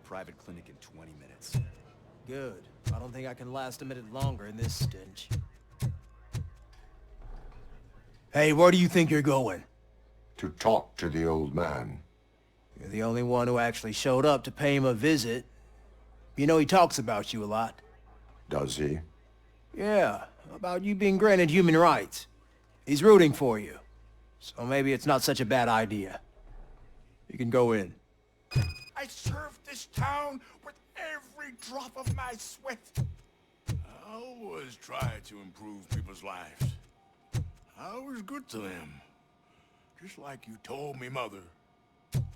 private clinic in 20 minutes. Good. I don't think I can last a minute longer in this stench. Hey, where do you think you're going? To talk to the old man. You're the only one who actually showed up to pay him a visit. You know he talks about you a lot. Does he? Yeah, about you being granted human rights. He's rooting for you. So maybe it's not such a bad idea. You can go in. I served this town with every drop of my sweat. I always try to improve people's lives. I was good to them. Just like you told me, Mother.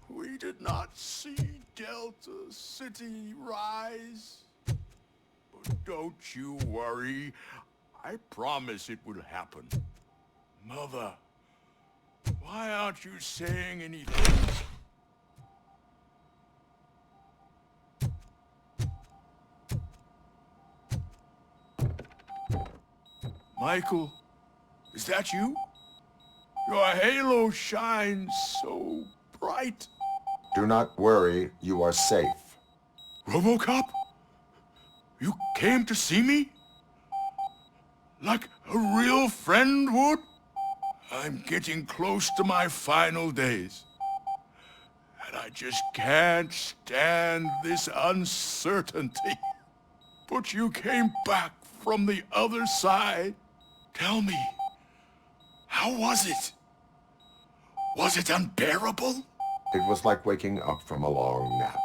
We did not see Delta City rise. But don't you worry. I promise it will happen. Mother, why aren't you saying anything? Michael, is that you? Your halo shines so bright. Do not worry, you are safe. RoboCop? You came to see me? Like a real friend would? I'm getting close to my final days. And I just can't stand this uncertainty. But you came back from the other side. Tell me, how was it? Was it unbearable? It was like waking up from a long nap.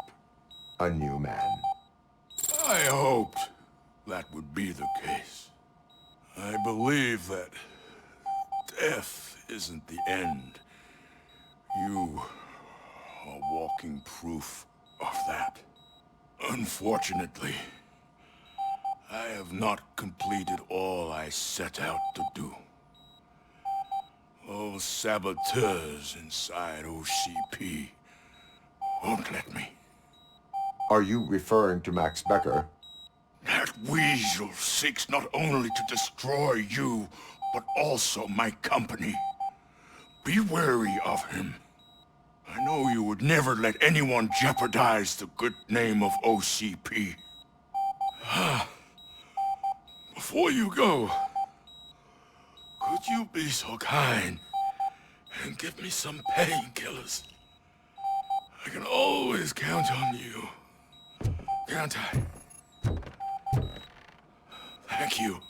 A new man. I hoped that would be the case. I believe that death isn't the end. You are walking proof of that. Unfortunately, I have not completed all I set out to do. Those saboteurs inside OCP won't let me. Are you referring to Max Becker? That weasel seeks not only to destroy you, but also my company. Be wary of him. I know you would never let anyone jeopardize the good name of OCP. Before you go, could you be so kind and give me some painkillers? I can always count on you, can't I? Thank you,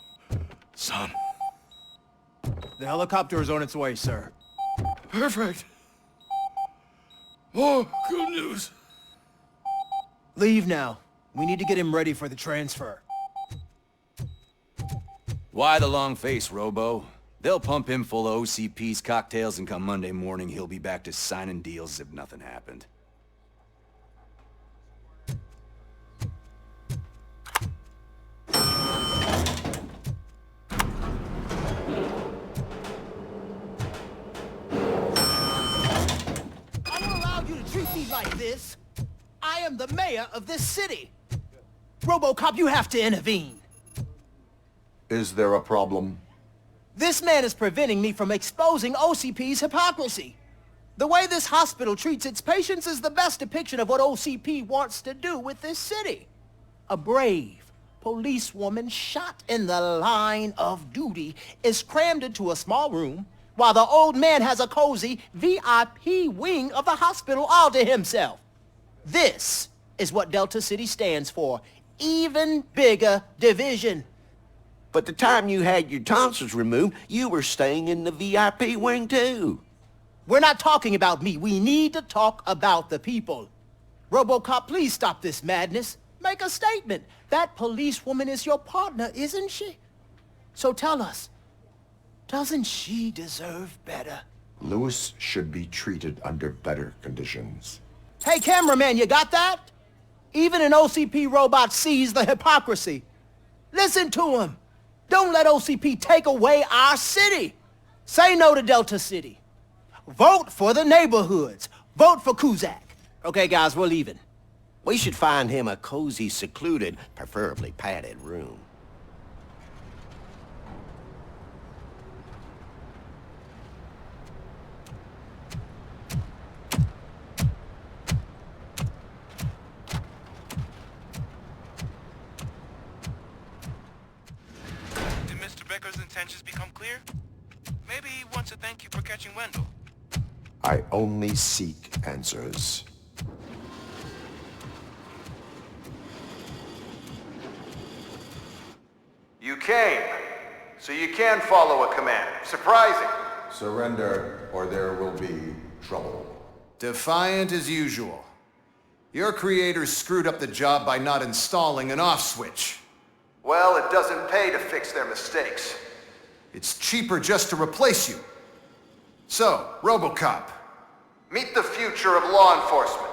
son. The helicopter is on its way, sir. Perfect. More good news. Leave now. We need to get him ready for the transfer. Why the long face, Robo? They'll pump him full of OCP's cocktails and come Monday morning he'll be back to signing deals as if nothing happened. I won't allow you to treat me like this. I am the mayor of this city. RoboCop, you have to intervene. Is there a problem? This man is preventing me from exposing OCP's hypocrisy. The way this hospital treats its patients is the best depiction of what OCP wants to do with this city. A brave policewoman shot in the line of duty is crammed into a small room while the old man has a cozy VIP wing of the hospital all to himself. This is what Delta City stands for. Even bigger division. But the time you had your tonsils removed, you were staying in the VIP wing too. We're not talking about me. We need to talk about the people. RoboCop, please stop this madness. Make a statement. That policewoman is your partner, isn't she? So tell us, doesn't she deserve better? Lewis should be treated under better conditions. Hey, cameraman, you got that? Even an OCP robot sees the hypocrisy. Listen to him. Don't let OCP take away our city. Say no to Delta City. Vote for the neighborhoods. Vote for Kuzak. Okay, guys, we're leaving. We should find him a cozy, secluded, preferably padded room. intentions become clear, maybe he wants to thank you for catching Wendell. I only seek answers. You came, so you can follow a command. Surprising. Surrender, or there will be trouble. Defiant as usual. Your creators screwed up the job by not installing an off switch. Well, it doesn't pay to fix their mistakes. It's cheaper just to replace you. So, RoboCop, meet the future of law enforcement.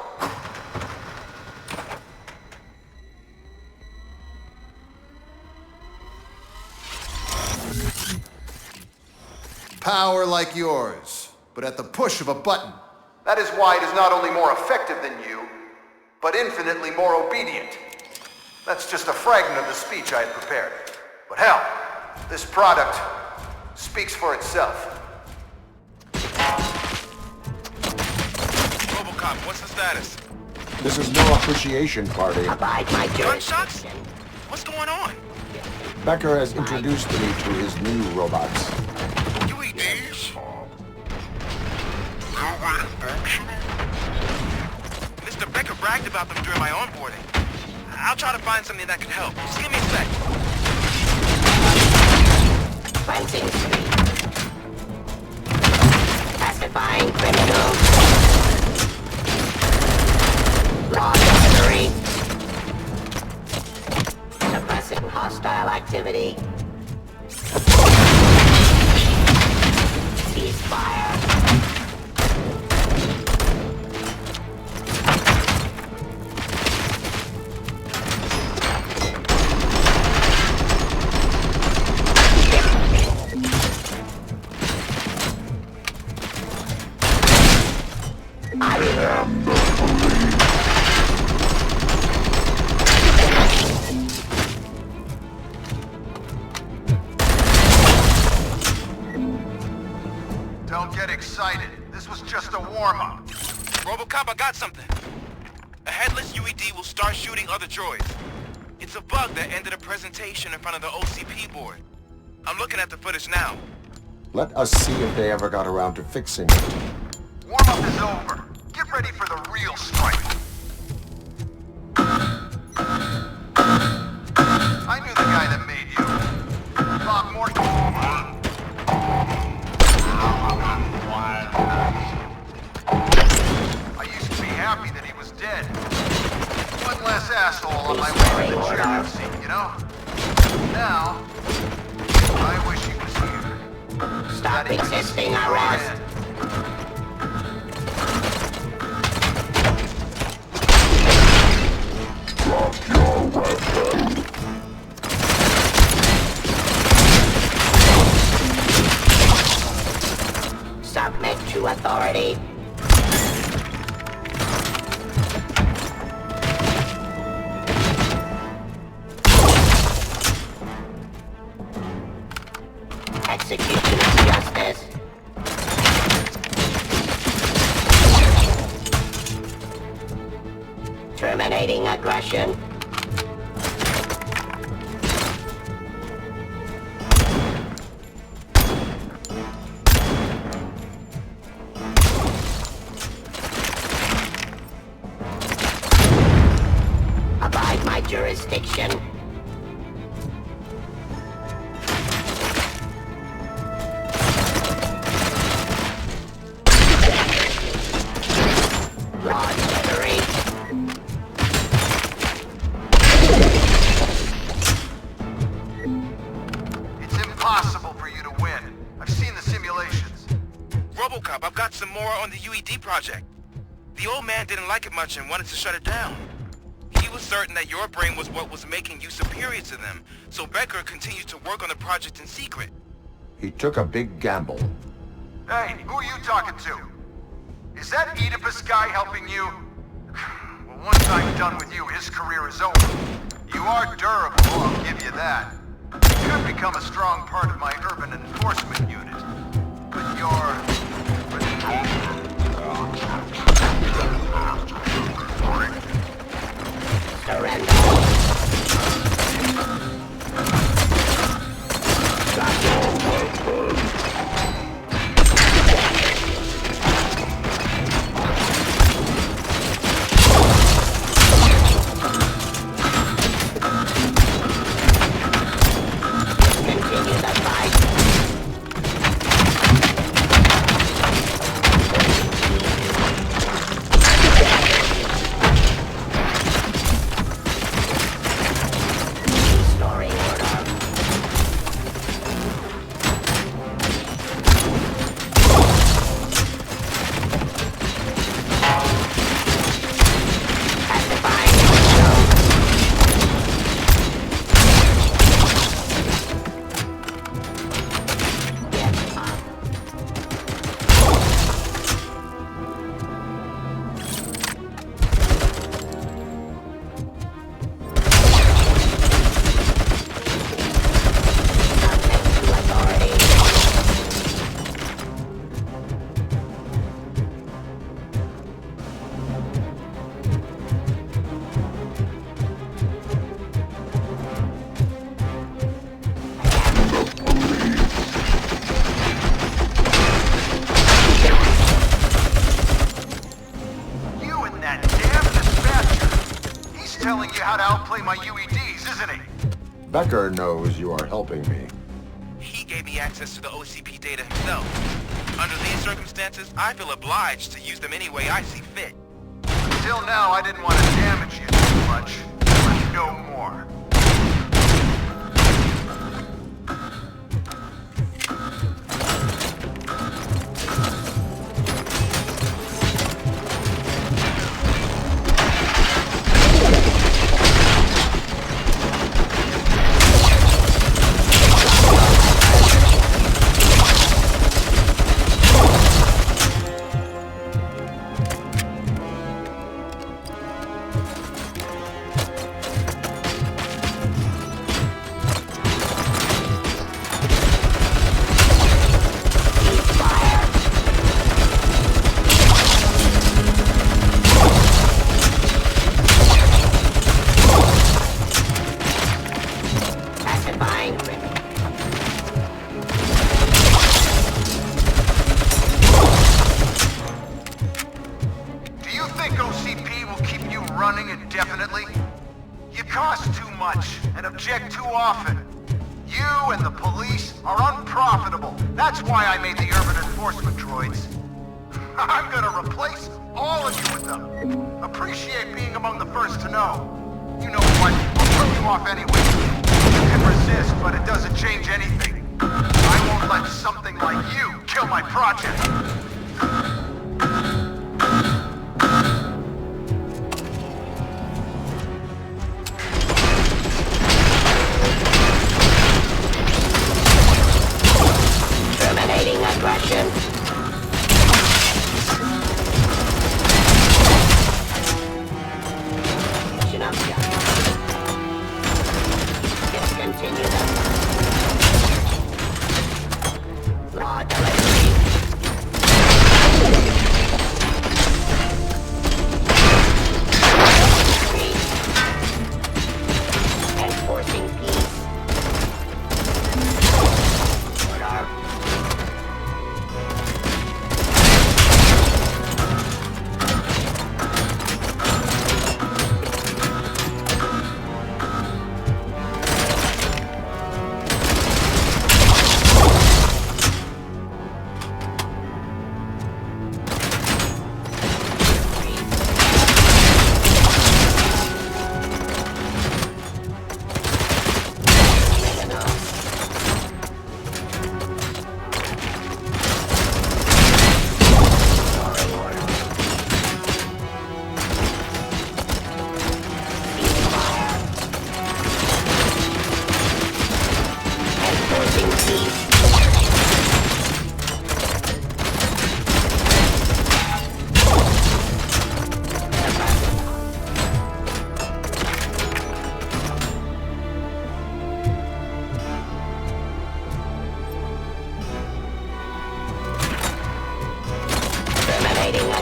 Power like yours, but at the push of a button. That is why it is not only more effective than you, but infinitely more obedient. That's just a fragment of the speech I had prepared. But hell, this product speaks for itself. RoboCop, what's the status? This is no appreciation party. Abide my Gunshots? jurisdiction. What's going on? Becker has introduced me to his new robots. UEDs? Mr. Becker bragged about them during my onboarding. I'll try to find something that could help. Just give me a sec. Cleansing Street. Pacifying criminals. Law delivery. Suppressing hostile activity. Ceasefire. Don't get excited. This was just a warm-up. RoboCop, I got something. A headless UED will start shooting other droids. It's a bug that ended a presentation in front of the OCP board. I'm looking at the footage now. Let us see if they ever got around to fixing it. Warm-up is over. Get ready for the real strike. I knew the guy that made you. Bob Morton. I used to be happy that he was dead. One less asshole on my way to the chairman seat, you know? Now, I wish he was here. Stop resisting arrest. Submit to authority. Execution of justice. Terminating aggression. Abide my jurisdiction. Law delivery. It's impossible for you to win. I've seen the simulations. RoboCop, I've got some more on the UED project. The old man didn't like it much and wanted to shut it down. He was certain that your brain was what was making you superior to them, so Becker continued to work on the project in secret. He took a big gamble. Hey, who are you talking to? Is that Oedipus guy helping you? Well, once I'm done with you, his career is over. You are durable, I'll give you that. You could become a strong part of my urban enforcement unit. But you're... Surrender. UEDs, isn't he? Becker knows you are helping me. He gave me access to the OCP data himself. Under these circumstances, I feel obliged to use them any way I see fit. Until now, I didn't want to damage you too much, but no more. Running indefinitely? You cost too much and object too often. You and the police are unprofitable. That's why I made the urban enforcement droids. I'm gonna replace all of you with them. Appreciate being among the first to know. You know what? I'll throw you off anyway. You can resist, but it doesn't change anything. I won't let something like you kill my project. Aggression. Discontinue them. Raw delivery. Enforcing peace. Order.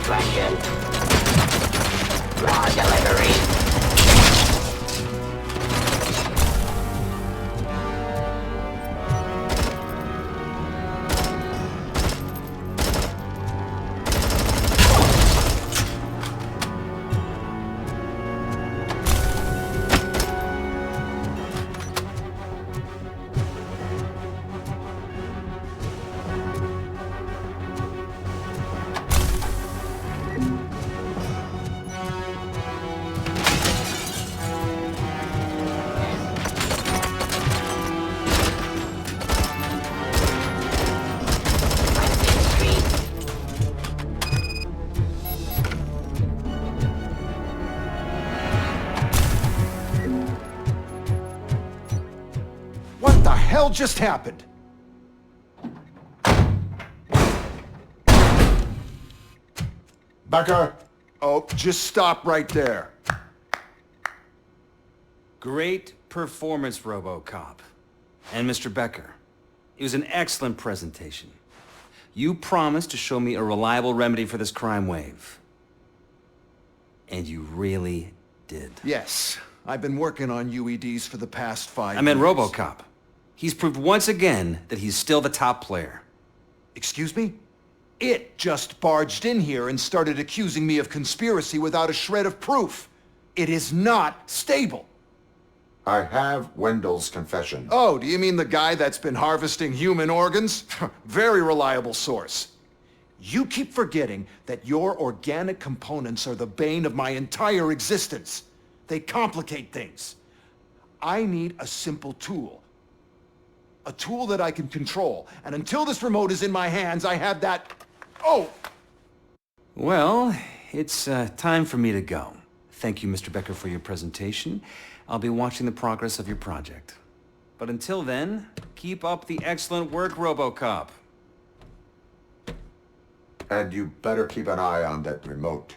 Aggression. Raw delivery. What the hell just happened? Becker! Oh, just stop right there. Great performance, RoboCop. And Mr. Becker, it was an excellent presentation. You promised to show me a reliable remedy for this crime wave. And you really did. Yes, I've been working on UEDs for the past 5 years. I meant RoboCop. He's proved once again that he's still the top player. Excuse me? It just barged in here and started accusing me of conspiracy without a shred of proof. It is not stable. I have Wendell's confession. Oh, do you mean the guy that's been harvesting human organs? Very reliable source. You keep forgetting that your organic components are the bane of my entire existence. They complicate things. I need a simple tool. A tool that I can control. And until this remote is in my hands, I have that... Oh! Well, it's time for me to go. Thank you, Mr. Becker, for your presentation. I'll be watching the progress of your project. But until then, keep up the excellent work, RoboCop. And you better keep an eye on that remote.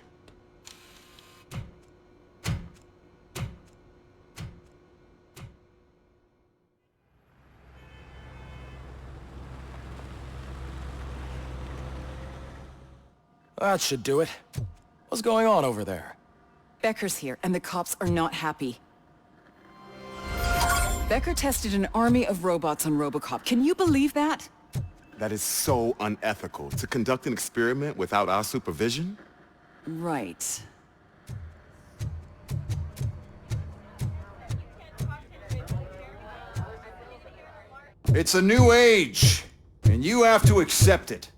That should do it. What's going on over there? Becker's here, and the cops are not happy. Becker tested an army of robots on RoboCop. Can you believe that? That is so unethical. To conduct an experiment without our supervision? Right. It's a new age, and you have to accept it.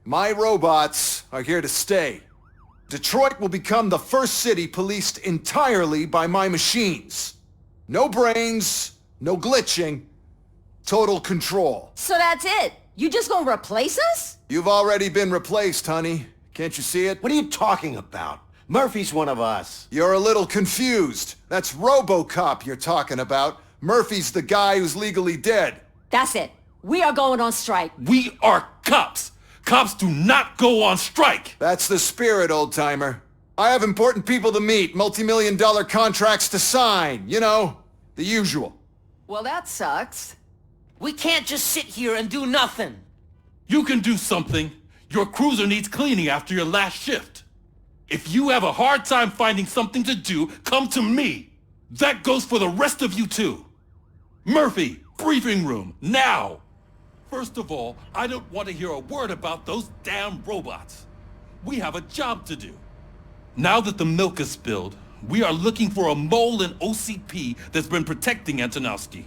My robots are here to stay. Detroit will become the first city policed entirely by my machines. No brains, no glitching, total control. So that's it? You just gonna replace us? You've already been replaced, honey. Can't you see it? What are you talking about? Murphy's one of us. You're a little confused. That's RoboCop you're talking about. Murphy's the guy who's legally dead. That's it. We are going on strike. We are cops. Cops do not go on strike. That's the spirit, old-timer. I have important people to meet, multi-million-dollar contracts to sign. You know, the usual. Well, that sucks. We can't just sit here and do nothing. You can do something. Your cruiser needs cleaning after your last shift. If you have a hard time finding something to do, come to me. That goes for the rest of you too. Murphy, briefing room, now. First of all, I don't want to hear a word about those damn robots. We have a job to do. Now that the milk is spilled, we are looking for a mole in OCP that's been protecting Antonowski.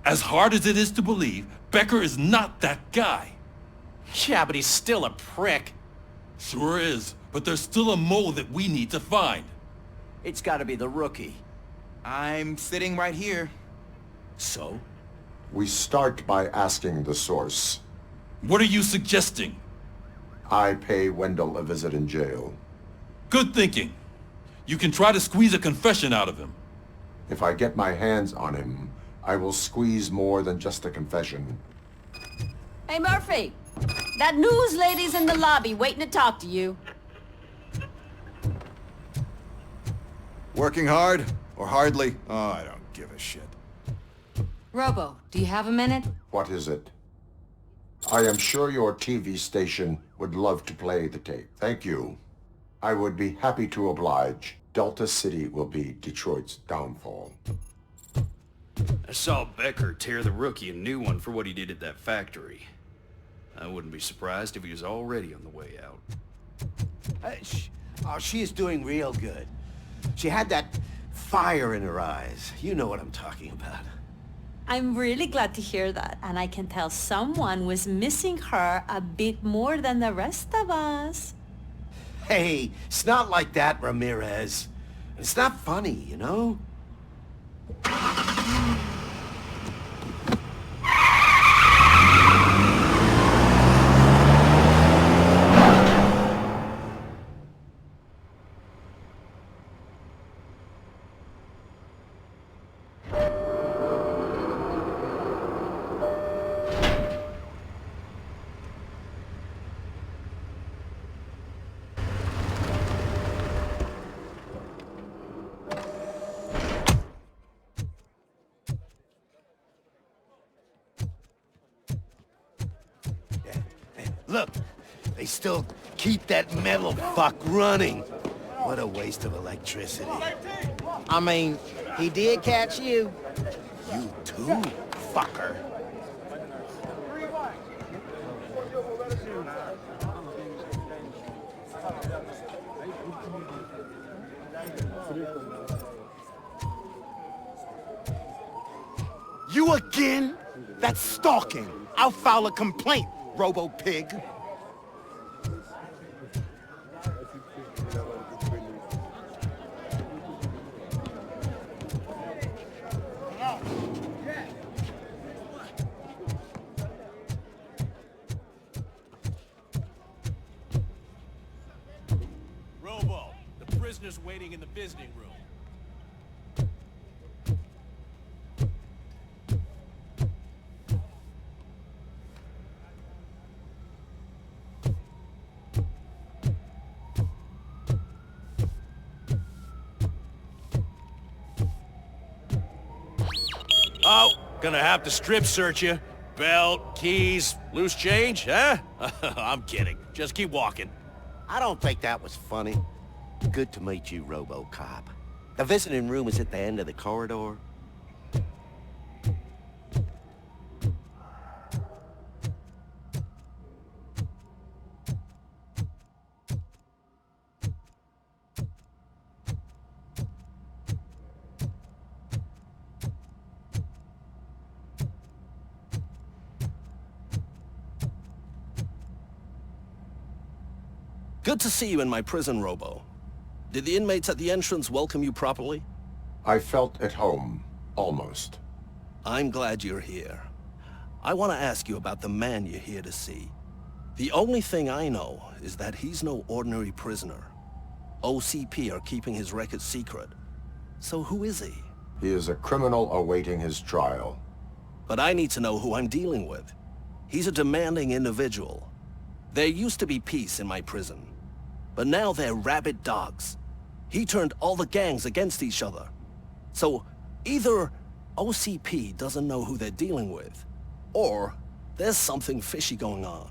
As hard as it is to believe, Becker is not that guy. Yeah, but he's still a prick. Sure is, but there's still a mole that we need to find. It's gotta be the rookie. I'm sitting right here. So? We start by asking the source. What are you suggesting? I pay Wendell a visit in jail. Good thinking. You can try to squeeze a confession out of him. If I get my hands on him, I will squeeze more than just a confession. Hey, Murphy. That news lady's in the lobby waiting to talk to you. Working hard? Or hardly? Oh, I don't give a shit. Robo, do you have a minute? What is it? I am sure your TV station would love to play the tape. Thank you. I would be happy to oblige. Delta City will be Detroit's downfall. I saw Becker tear the rookie a new one for what he did at that factory. I wouldn't be surprised if he was already on the way out. She is doing real good. She had that fire in her eyes. You know what I'm talking about. I'm really glad to hear that, and I can tell someone was missing her a bit more than the rest of us. Hey, it's not like that, Ramirez. It's not funny, you know? Look, they still keep that metal fuck running. What a waste of electricity. I mean, he did catch you. You too, fucker. You again? That's stalking. I'll file a complaint, Robo-Pig. Robo, the prisoner's waiting in the visiting room. Oh, gonna have to strip search you. Belt, keys, loose change, huh? I'm kidding. Just keep walking. I don't think that was funny. Good to meet you, RoboCop. The visiting room is at the end of the corridor. Good to see you in my prison, Robo. Did the inmates at the entrance welcome you properly? I felt at home, almost. I'm glad you're here. I want to ask you about the man you're here to see. The only thing I know is that he's no ordinary prisoner. OCP are keeping his record secret. So who is he? He is a criminal awaiting his trial. But I need to know who I'm dealing with. He's a demanding individual. There used to be peace in my prison. But now they're rabid dogs. He turned all the gangs against each other. So either OCP doesn't know who they're dealing with, or there's something fishy going on.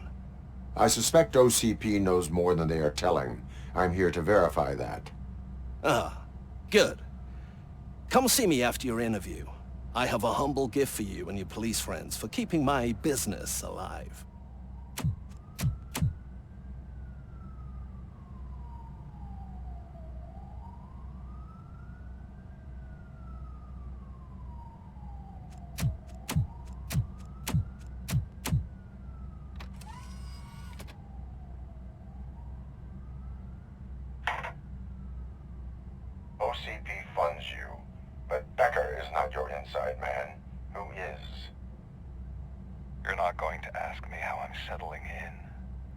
I suspect OCP knows more than they are telling. I'm here to verify that. Ah, good. Come see me after your interview. I have a humble gift for you and your police friends for keeping my business alive. OCP funds you, but Becker is not your inside man. Who is? You're not going to ask me how I'm settling in.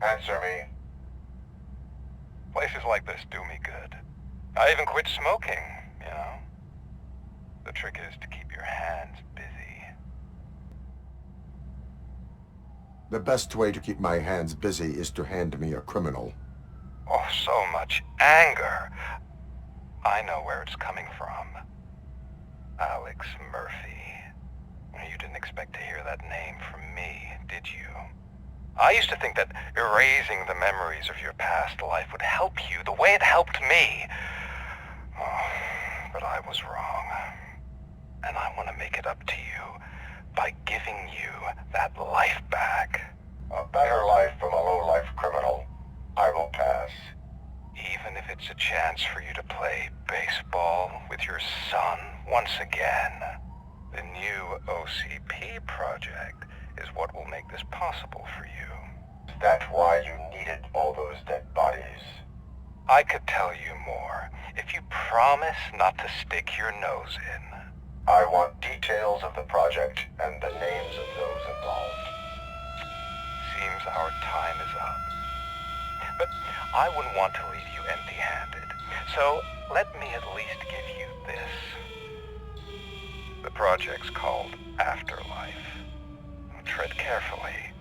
Answer me. Places like this do me good. I even quit smoking, you know. The trick is to keep your hands busy. The best way to keep my hands busy is to hand me a criminal. Oh, so much anger. I know where it's coming from. Alex Murphy. You didn't expect to hear that name from me, did you? I used to think that erasing the memories of your past life would help you the way it helped me. Oh, but I was wrong. And I want to make it up to you by giving you that life back. A better life from a low-life criminal. I will pass. Even if it's a chance for you to play baseball with your son once again. The new OCP project is what will make this possible for you. Is that why you needed all those dead bodies? I could tell you more if you promise not to stick your nose in. I want details of the project and the names of those involved. Seems our time is up. But I wouldn't want to leave you empty-handed. So let me at least give you this. The project's called Afterlife. Tread carefully.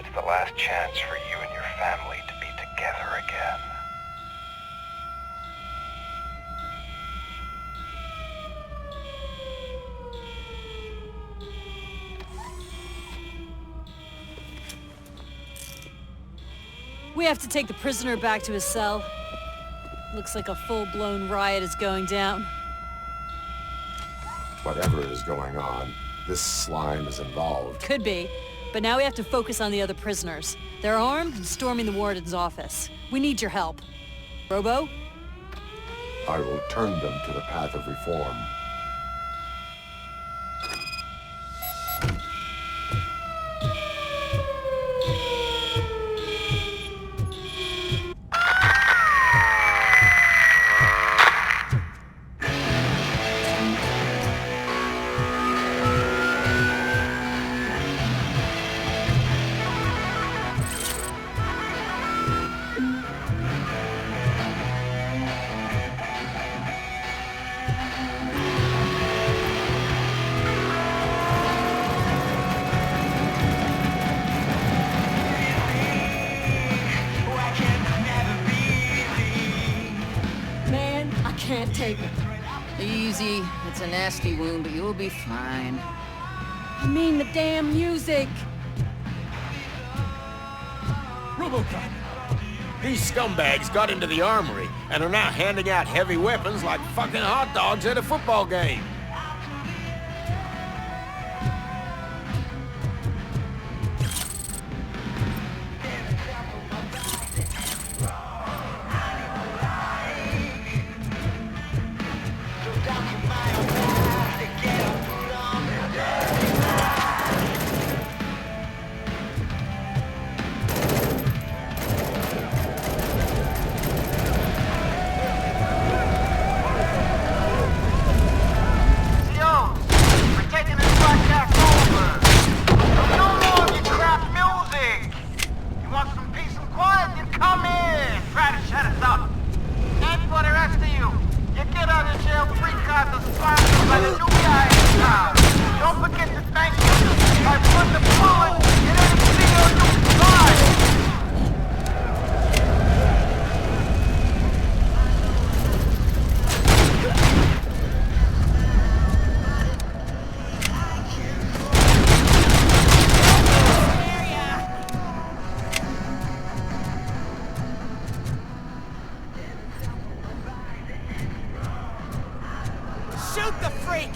It's the last chance for you and your family to be together again. We have to take the prisoner back to his cell. Looks like a full-blown riot is going down. Whatever is going on, this slime is involved. Could be, but now we have to focus on the other prisoners. They're armed and storming the warden's office. We need your help. Robo? I will turn them to the path of reform. take it? Easy. It's a nasty wound, but you'll be fine. I mean the damn music. RoboCop! These scumbags got into the armory and are now handing out heavy weapons like fucking hot dogs at a football game. Shoot the freak!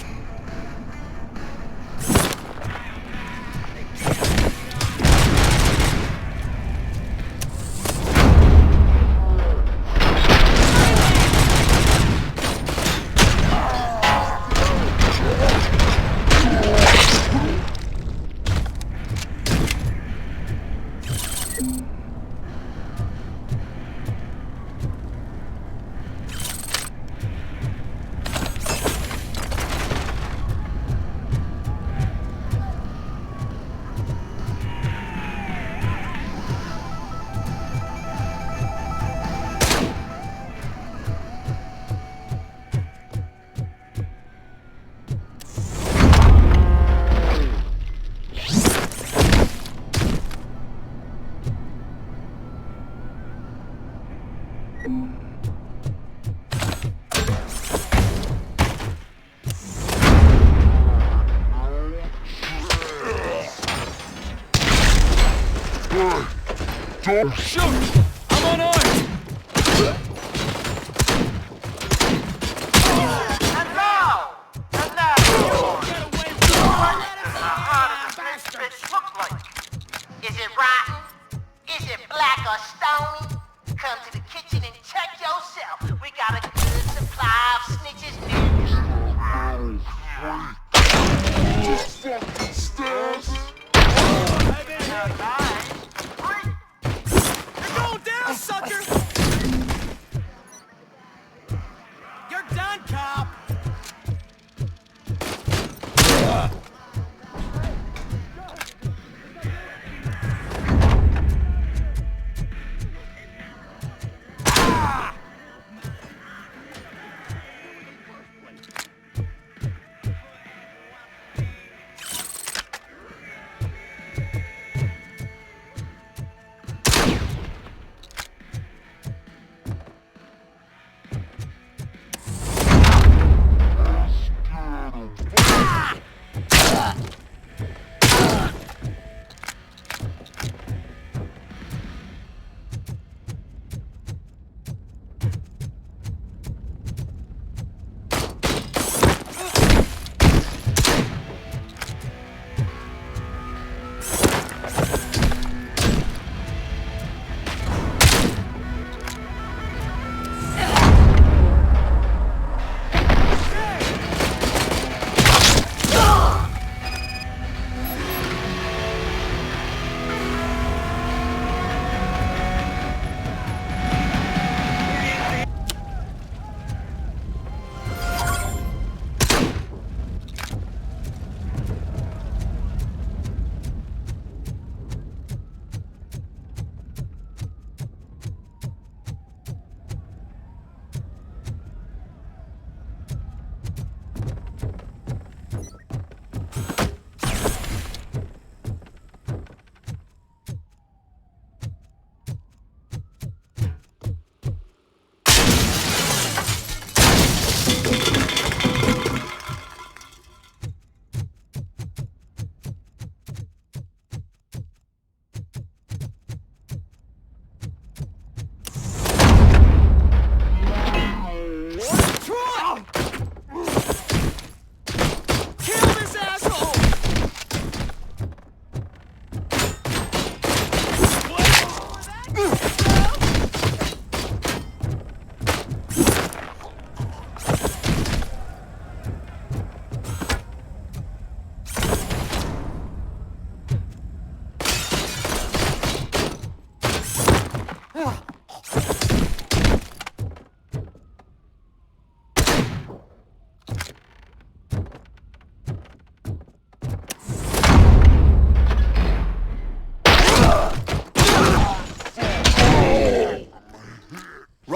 Shoot! I'm unarmed! And now! Looks like. Is it rotten? Is it black or stony? Come to the kitchen and check yourself. We got a good supply of snitches Just fucking stairs. You're going down, sucker!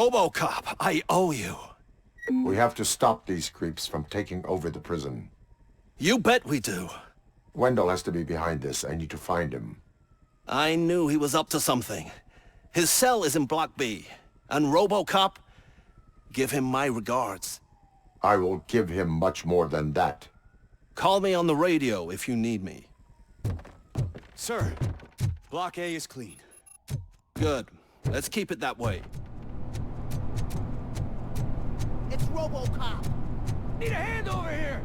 RoboCop, I owe you. We have to stop these creeps from taking over the prison. You bet we do. Wendell has to be behind this. I need to find him. I knew he was up to something. His cell is in Block B. And RoboCop, give him my regards. I will give him much more than that. Call me on the radio if you need me. Sir, Block A is clean. Good. Let's keep it that way. It's RoboCop. Need a hand over here!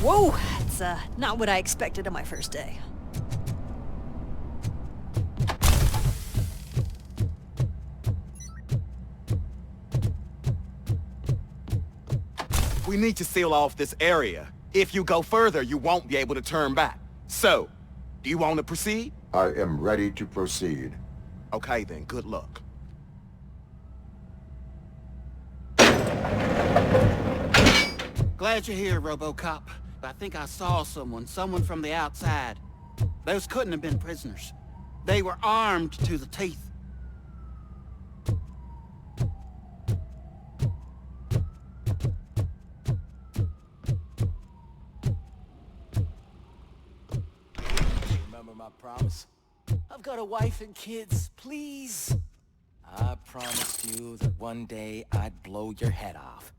Whoa, that's not what I expected on my first day. We need to seal off this area. If you go further, you won't be able to turn back. So, do you want to proceed? I am ready to proceed. Okay then, good luck. Glad you're here, RoboCop. I think I saw someone from the outside. Those couldn't have been prisoners. They were armed to the teeth. Remember my promise? I've got a wife and kids, please. I promised you that one day I'd blow your head off.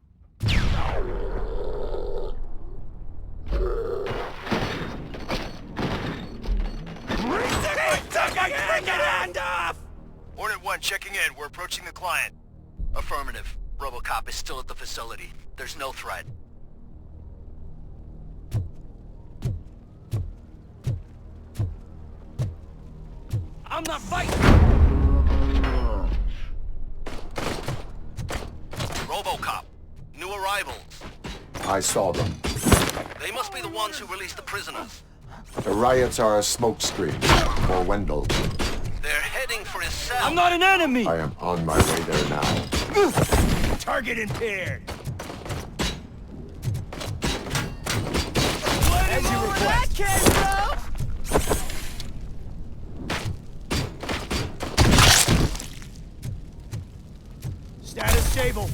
Hornet 1 checking in. We're approaching the client. Affirmative. RoboCop is still at the facility. There's no threat. I'm not fighting! RoboCop. New arrivals. I saw them. They must be the ones who released the prisoners. The riots are a smokescreen for Wendell. They're heading for his cell. I'm not an enemy! I am on my way there now. Target impaired! As you request. That bro! Status stable.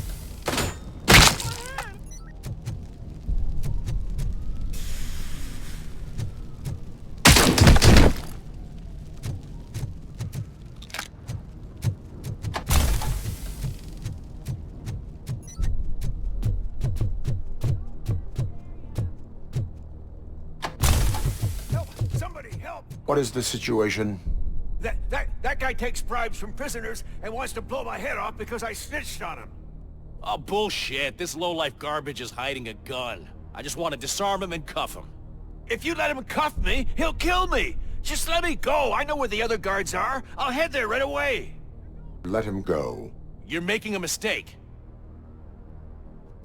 What is the situation? That guy takes bribes from prisoners and wants to blow my head off because I snitched on him. Oh, bullshit. This lowlife garbage is hiding a gun. I just want to disarm him and cuff him. If you let him cuff me, he'll kill me. Just let me go. I know where the other guards are. I'll head there right away. Let him go. You're making a mistake.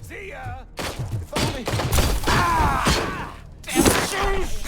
See ya. If only... Ah! Damn it!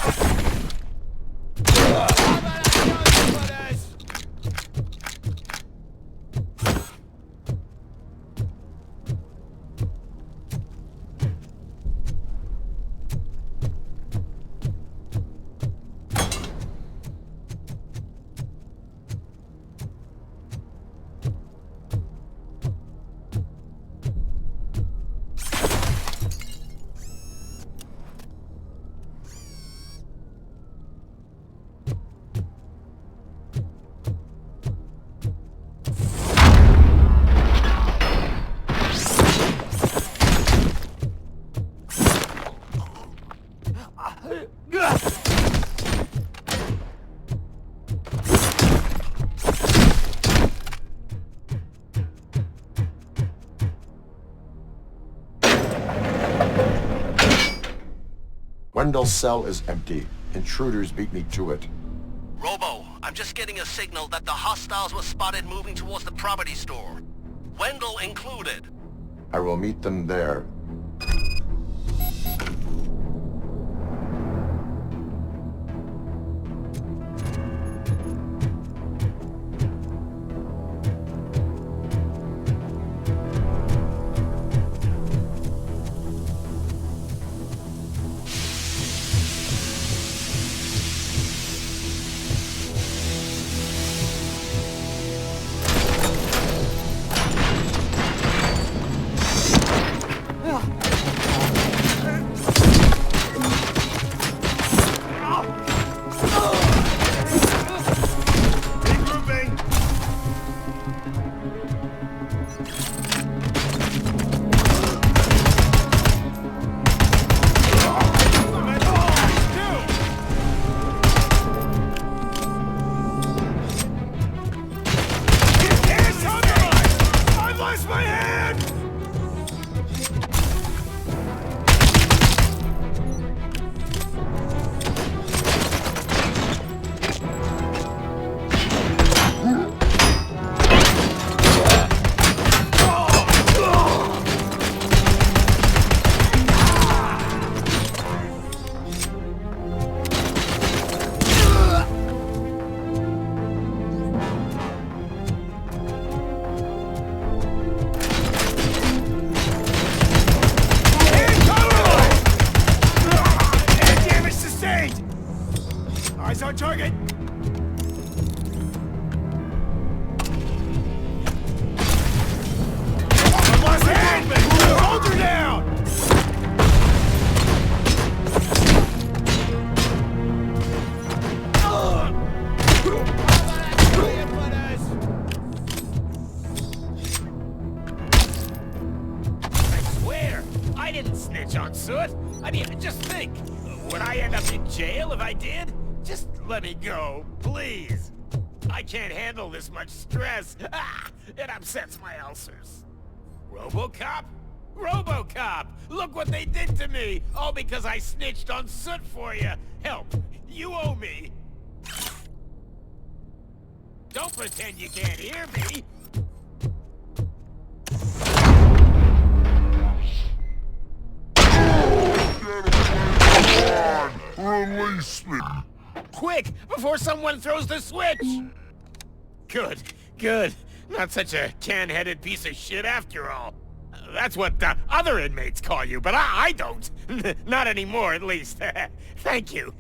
Wendell's cell is empty. Intruders beat me to it. Robo, I'm just getting a signal that the hostiles were spotted moving towards the property store. Wendell included. I will meet them there. on target! Hold her down! I swear, I didn't snitch on Soot. I mean, just think. Would I end up in jail if I did? Just let me go, please. I can't handle this much stress. It upsets my ulcers. RoboCop? RoboCop! Look what they did to me! All because I snitched on Soot for you! Help! You owe me! Don't pretend you can't hear me! Release me! Quick! Before someone throws the switch! Good, good. Not such a can-headed piece of shit after all. That's what other inmates call you, but I don't. Not anymore, at least. Thank you.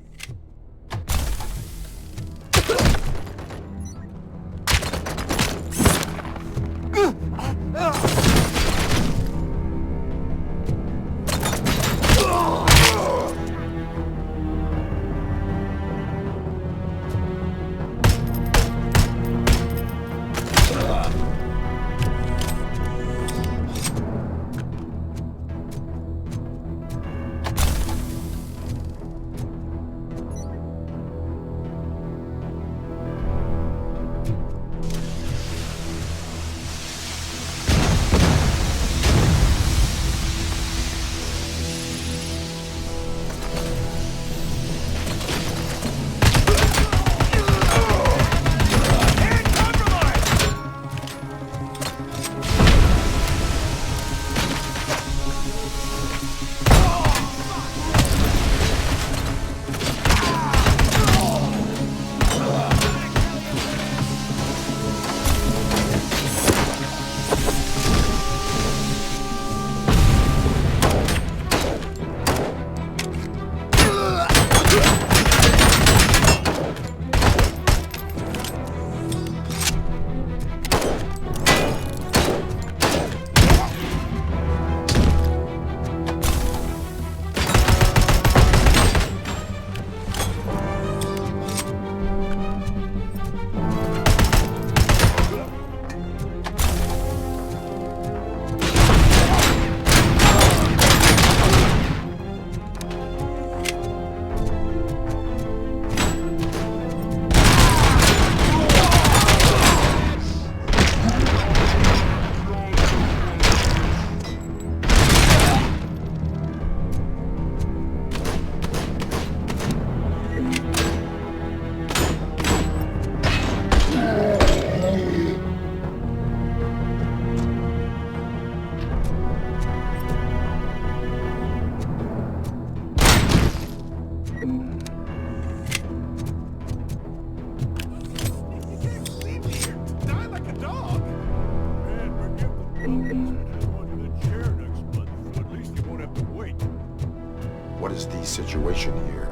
What is the situation here?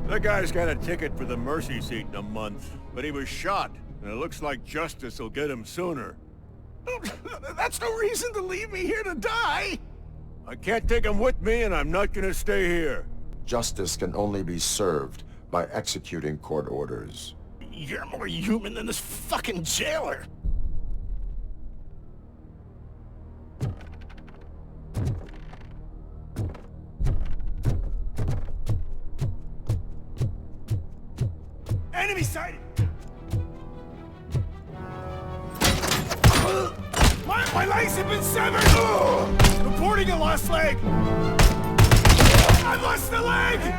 The guy's got a ticket for the mercy seat in a month, but he was shot, and it looks like justice will get him sooner. That's no reason to leave me here to die! I can't take him with me, and I'm not gonna stay here. Justice can only be served by executing court orders. You're more human than this fucking jailer! Enemy sighted! My legs have been severed! Reporting a lost leg! I lost the leg!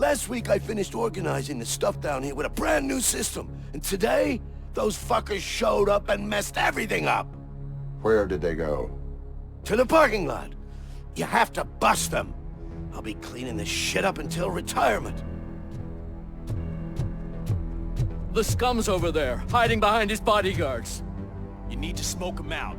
Last week I finished organizing the stuff down here with a brand new system. And today, those fuckers showed up and messed everything up. Where did they go? To the parking lot. You have to bust them. I'll be cleaning this shit up until retirement. The scum's over there, hiding behind his bodyguards. You need to smoke him out.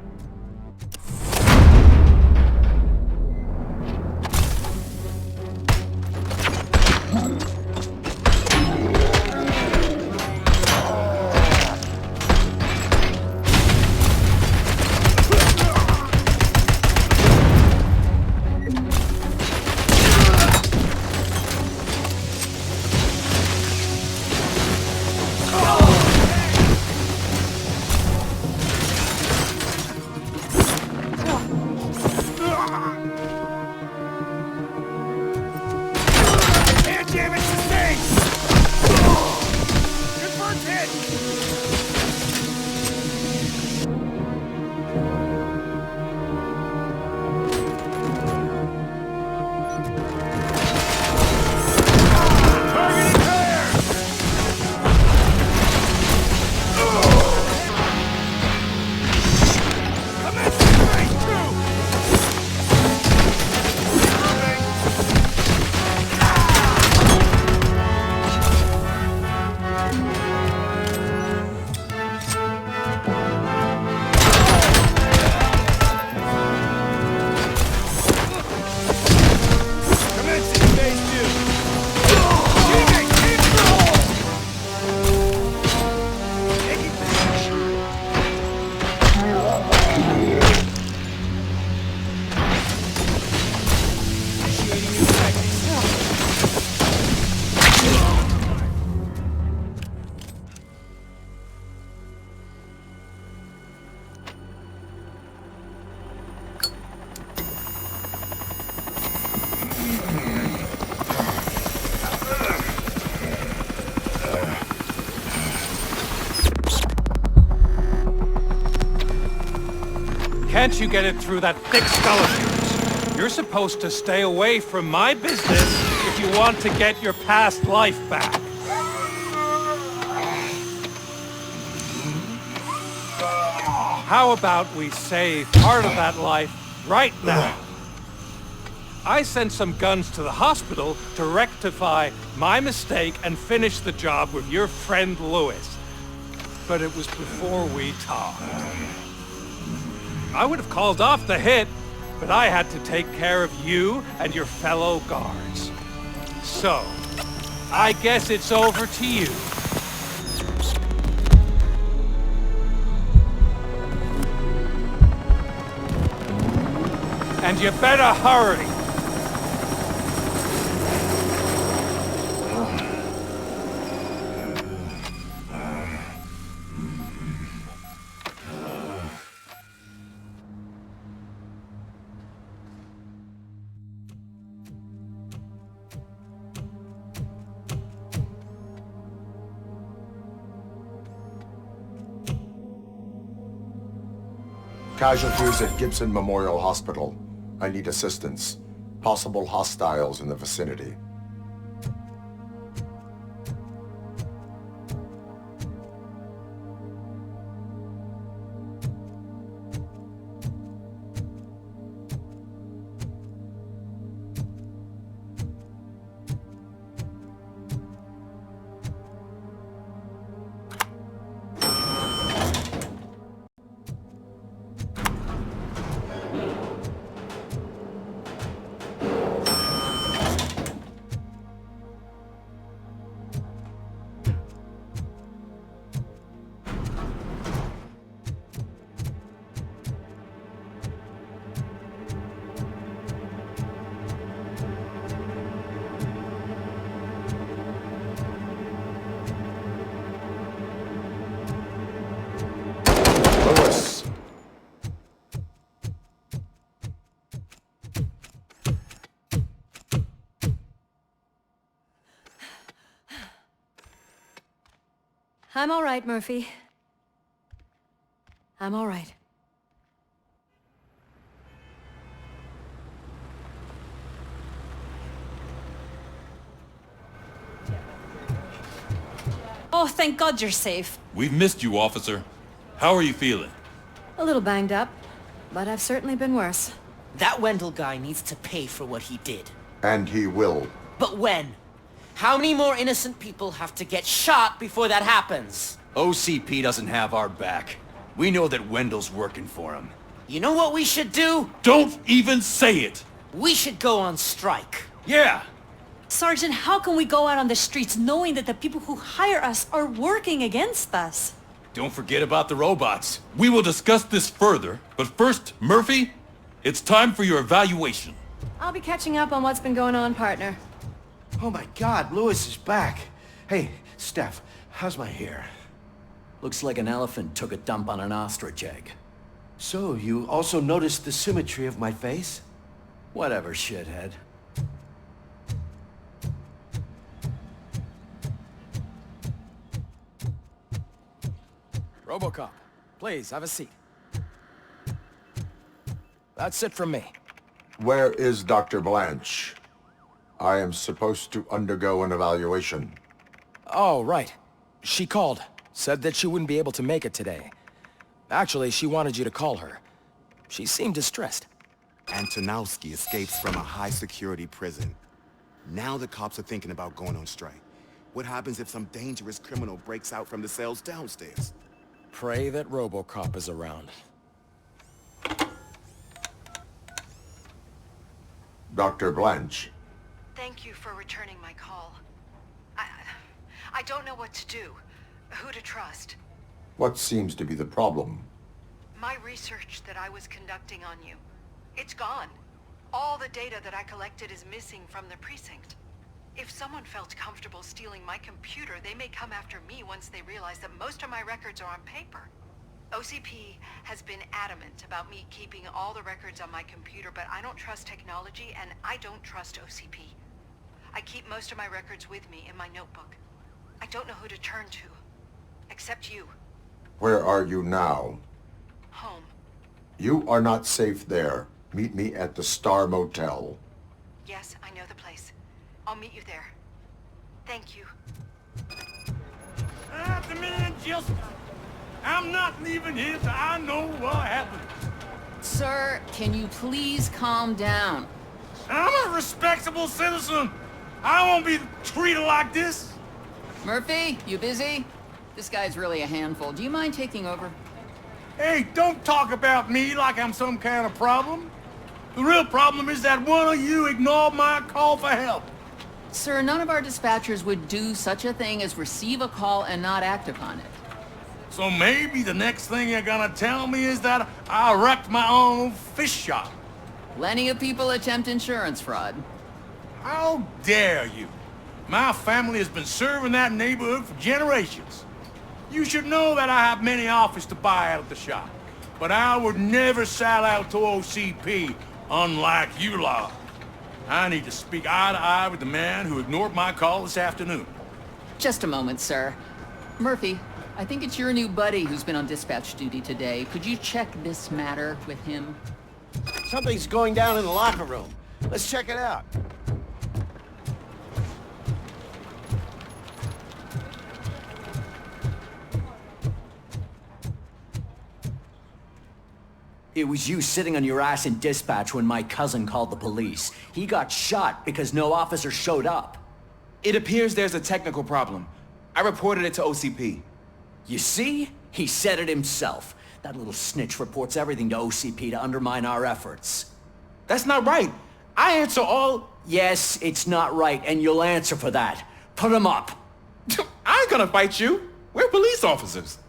Can't you get it through that thick skull of yours? You're supposed to stay away from my business if you want to get your past life back. How about we save part of that life right now? I sent some guns to the hospital to rectify my mistake and finish the job with your friend Lewis. But it was before we talked. I would have called off the hit, but I had to take care of you and your fellow guards. So, I guess it's over to you. And you better hurry. Casualties at Gibson Memorial Hospital. I need assistance. Possible hostiles in the vicinity. Lewis. I'm all right, Murphy. I'm all right. Oh, thank God you're safe. We've missed you, officer. How are you feeling? A little banged up, but I've certainly been worse. That Wendell guy needs to pay for what he did. And he will. But when? How many more innocent people have to get shot before that happens? OCP doesn't have our back. We know that Wendell's working for him. You know what we should do? Don't even say it! We should go on strike. Yeah! Sergeant, how can we go out on the streets knowing that the people who hire us are working against us? Don't forget about the robots. We will discuss this further, but first, Murphy, it's time for your evaluation. I'll be catching up on what's been going on, partner. Oh my God, Lewis is back. Hey, Steph, how's my hair? Looks like an elephant took a dump on an ostrich egg. So, you also noticed the symmetry of my face? Whatever, shithead. RoboCop, please, have a seat. That's it from me. Where is Dr. Blanche? I am supposed to undergo an evaluation. Oh, right. She called. Said that she wouldn't be able to make it today. Actually, she wanted you to call her. She seemed distressed. Antonowski escapes from a high-security prison. Now the cops are thinking about going on strike. What happens if some dangerous criminal breaks out from the cells downstairs? Pray that RoboCop is around. Dr. Blanche. Thank you for returning my call. I don't know what to do. Who to trust. What seems to be the problem? My research that I was conducting on you. It's gone. All the data that I collected is missing from the precinct. If someone felt comfortable stealing my computer, they may come after me once they realize that most of my records are on paper. OCP has been adamant about me keeping all the records on my computer, but I don't trust technology and I don't trust OCP. I keep most of my records with me in my notebook. I don't know who to turn to, except you. Where are you now? Home. You are not safe there. Meet me at the Star Motel. Yes, I know the place. I'll meet you there. Thank you. The man just... I'm not leaving here till I know what happened. Sir, can you please calm down? I'm a respectable citizen. I won't be treated like this. Murphy, you busy? This guy's really a handful. Do you mind taking over? Hey, don't talk about me like I'm some kind of problem. The real problem is that one of you ignored my call for help. Sir, none of our dispatchers would do such a thing as receive a call and not act upon it. So maybe the next thing you're gonna tell me is that I wrecked my own fish shop. Plenty of people attempt insurance fraud. How dare you? My family has been serving that neighborhood for generations. You should know that I have many offers to buy out of the shop. But I would never sell out to OCP, unlike you lot. I need to speak eye to eye with the man who ignored my call this afternoon. Just a moment, sir. Murphy, I think it's your new buddy who's been on dispatch duty today. Could you check this matter with him? Something's going down in the locker room. Let's check it out. It was you sitting on your ass in dispatch when my cousin called the police. He got shot because no officer showed up. It appears there's a technical problem. I reported it to OCP. You see? He said it himself. That little snitch reports everything to OCP to undermine our efforts. That's not right. I answer all... Yes, it's not right, and you'll answer for that. Put him up. I ain't gonna fight you. We're police officers.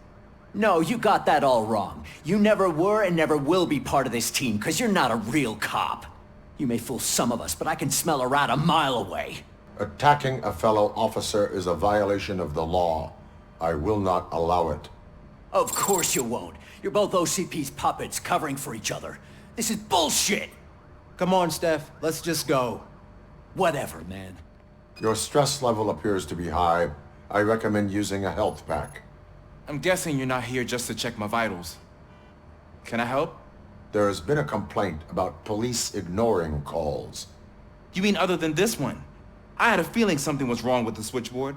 No, you got that all wrong. You never were and never will be part of this team, because you're not a real cop. You may fool some of us, but I can smell a rat a mile away. Attacking a fellow officer is a violation of the law. I will not allow it. Of course you won't. You're both OCP's puppets, covering for each other. This is bullshit! Come on, Steph. Let's just go. Whatever, man. Your stress level appears to be high. I recommend using a health pack. I'm guessing you're not here just to check my vitals. Can I help? There has been a complaint about police ignoring calls. You mean other than this one? I had a feeling something was wrong with the switchboard.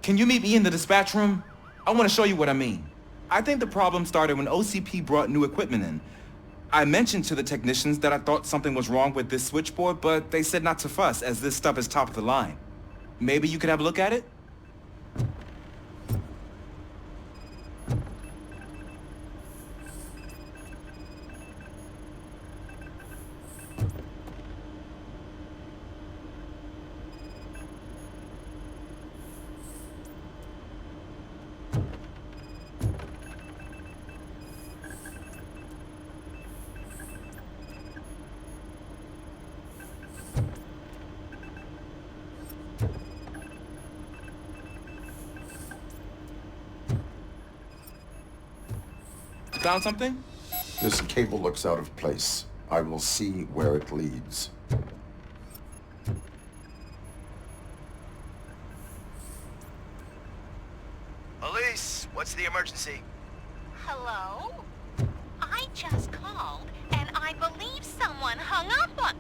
Can you meet me in the dispatch room? I want to show you what I mean. I think the problem started when OCP brought new equipment in. I mentioned to the technicians that I thought something was wrong with this switchboard, but they said not to fuss, as this stuff is top of the line. Maybe you could have a look at it? Found something? This cable looks out of place. I will see where it leads. Police, what's the emergency? Hello? I just called, and I believe someone hung up on...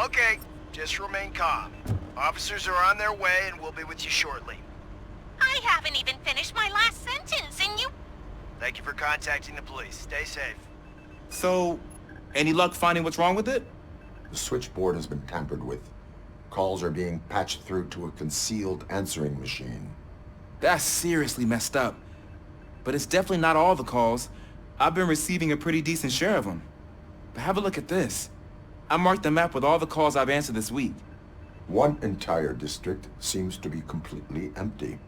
Okay, just remain calm. Officers are on their way and we'll be with you shortly. I haven't even finished my last sentence, and you... Thank you for contacting the police. Stay safe. So, any luck finding what's wrong with it? The switchboard has been tampered with. Calls are being patched through to a concealed answering machine. That's seriously messed up. But it's definitely not all the calls. I've been receiving a pretty decent share of them. But have a look at this. I marked the map with all the calls I've answered this week. One entire district seems to be completely empty.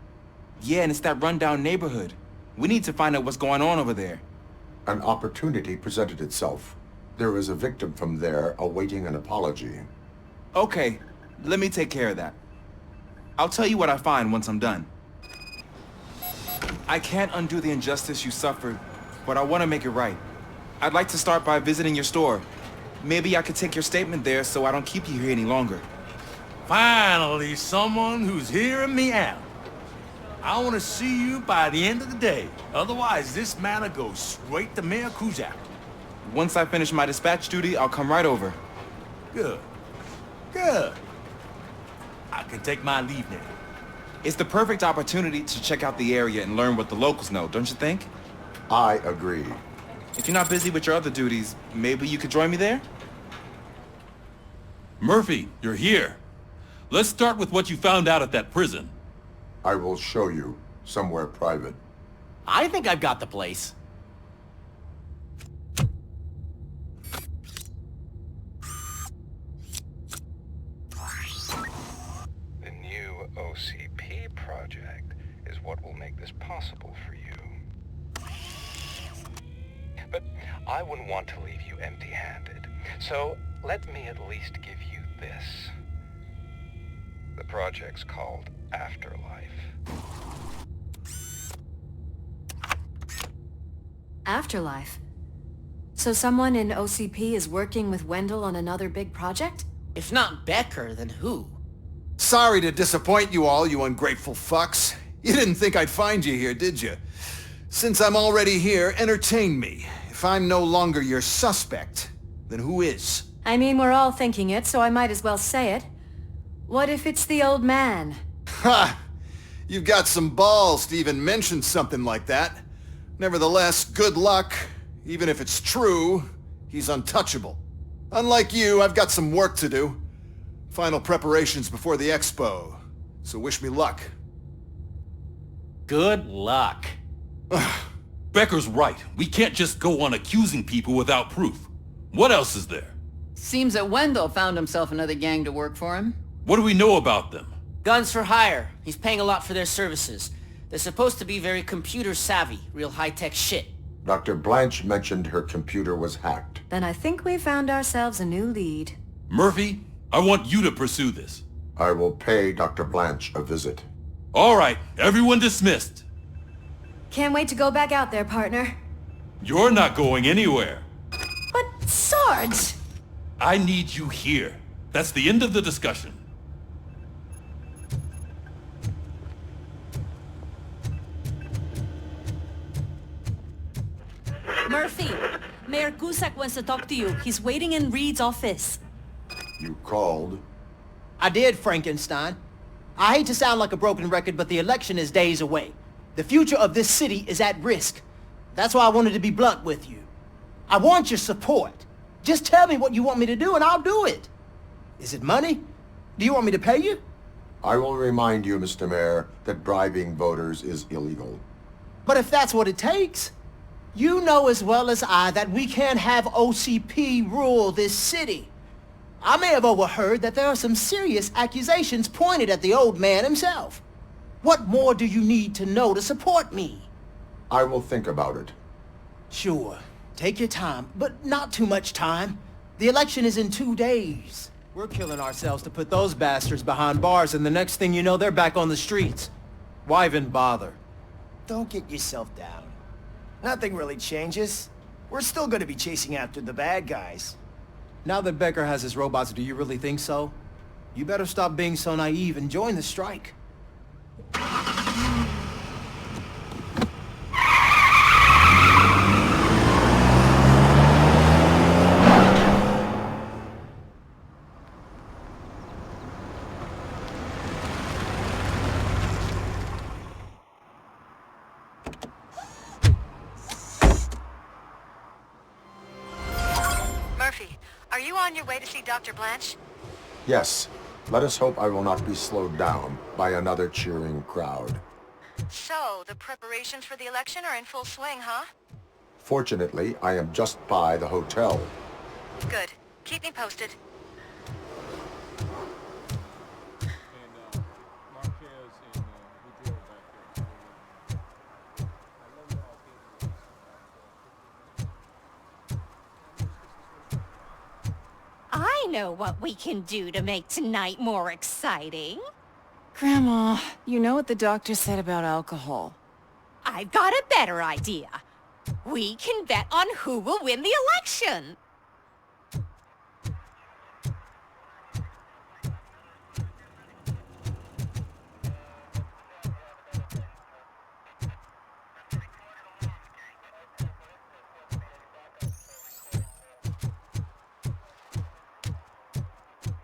Yeah, and it's that rundown neighborhood. We need to find out what's going on over there. An opportunity presented itself. There is a victim from there awaiting an apology. Okay, let me take care of that. I'll tell you what I find once I'm done. I can't undo the injustice you suffered, but I want to make it right. I'd like to start by visiting your store. Maybe I could take your statement there so I don't keep you here any longer. Finally, someone who's hearing me out. I want to see you by the end of the day. Otherwise, this matter goes straight to Mayor Kuzak. Once I finish my dispatch duty, I'll come right over. Good. Good. I can take my leave now. It's the perfect opportunity to check out the area and learn what the locals know, don't you think? I agree. If you're not busy with your other duties, maybe you could join me there? Murphy, you're here. Let's start with what you found out at that prison. I will show you somewhere private. I think I've got the place. The new OCP project is what will make this possible for you. But I wouldn't want to leave you empty-handed, so let me at least give you this. The project's called Afterlife. Afterlife? So someone in OCP is working with Wendell on another big project? If not Becker, then who? Sorry to disappoint you all, you ungrateful fucks. You didn't think I'd find you here, did you? Since I'm already here, entertain me. If I'm no longer your suspect, then who is? I mean, we're all thinking it, so I might as well say it. What if it's the old man? Ha! You've got some balls to even mention something like that. Nevertheless, good luck. Even if it's true, he's untouchable. Unlike you, I've got some work to do. Final preparations before the expo. So wish me luck. Good luck. Becker's right. We can't just go on accusing people without proof. What else is there? Seems that Wendell found himself another gang to work for him. What do we know about them? Guns for hire. He's paying a lot for their services. They're supposed to be very computer savvy, real high-tech shit. Dr. Blanche mentioned her computer was hacked. Then I think we found ourselves a new lead. Murphy, I want you to pursue this. I will pay Dr. Blanche a visit. All right, everyone dismissed. Can't wait to go back out there, partner. You're not going anywhere. But Sarge! I need you here. That's the end of the discussion. Murphy, Mayor Cusack wants to talk to you. He's waiting in Reed's office. You called? I did, Frankenstein. I hate to sound like a broken record, but the election is days away. The future of this city is at risk. That's why I wanted to be blunt with you. I want your support. Just tell me what you want me to do and I'll do it. Is it money? Do you want me to pay you? I will remind you, Mr. Mayor, that bribing voters is illegal. But if that's what it takes, you know as well as I that we can't have OCP rule this city. I may have overheard that there are some serious accusations pointed at the old man himself. What more do you need to know to support me? I will think about it. Sure. Take your time, but not too much time. The election is in 2 days. We're killing ourselves to put those bastards behind bars, and the next thing you know, they're back on the streets. Why even bother? Don't get yourself down. Nothing really changes. We're still gonna be chasing after the bad guys. Now that Becker has his robots, do you really think so? You better stop being so naive and join the strike. Murphy, are you on your way to see Dr. Blanche? Yes. Let us hope I will not be slowed down by another cheering crowd. So, the preparations for the election are in full swing, huh? Fortunately, I am just by the hotel. Good. Keep me posted. I know what we can do to make tonight more exciting. Grandma, you know what the doctor said about alcohol. I've got a better idea. We can bet on who will win the election.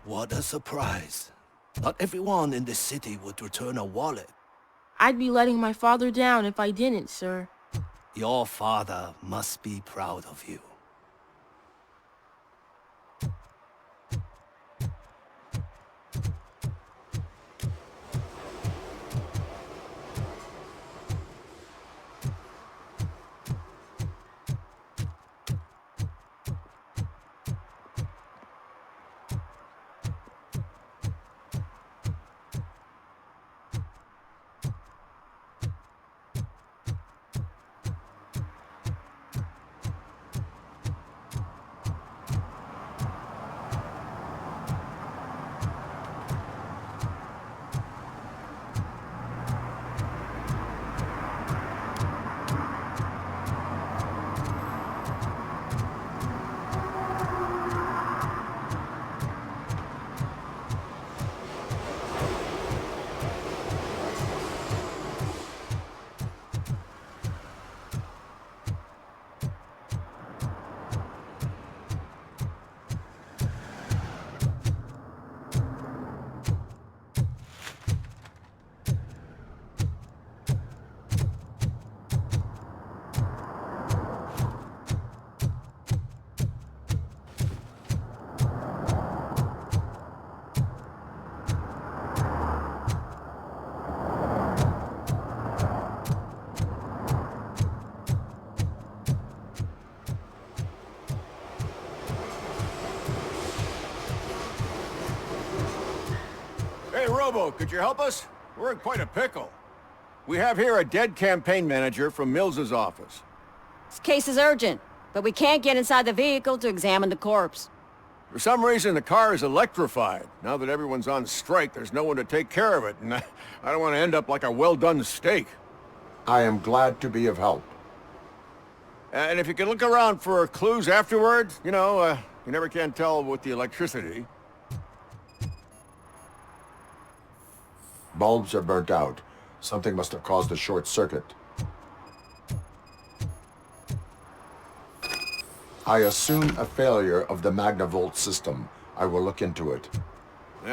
What a surprise. Not everyone in this city would return a wallet. I'd be letting my father down if I didn't, sir. Your father must be proud of you. Hey, Robo, could you help us? We're in quite a pickle. We have here a dead campaign manager from Mills's office. This case is urgent, but we can't get inside the vehicle to examine the corpse. For some reason, the car is electrified. Now that everyone's on strike, there's no one to take care of it, and I don't want to end up like a well-done steak. I am glad to be of help. And if you could look around for clues afterward, you know, you never can tell with the electricity. Bulbs are burnt out. Something must have caused a short circuit. I assume a failure of the Magnavolt system. I will look into it.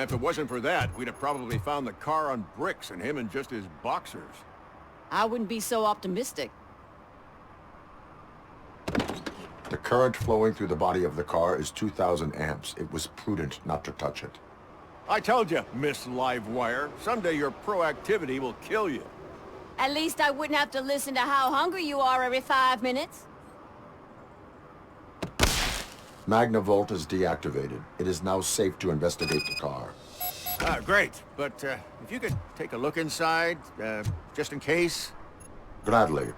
If it wasn't for that, we'd have probably found the car on bricks and him in just his boxers. I wouldn't be so optimistic. The current flowing through the body of the car is 2,000 amps. It was prudent not to touch it. I told you, Miss Livewire, someday your proactivity will kill you. At least I wouldn't have to listen to how hungry you are every 5 minutes. Magnavolt is deactivated. It is now safe to investigate the car. Great. But if you could take a look inside, just in case. Gladly.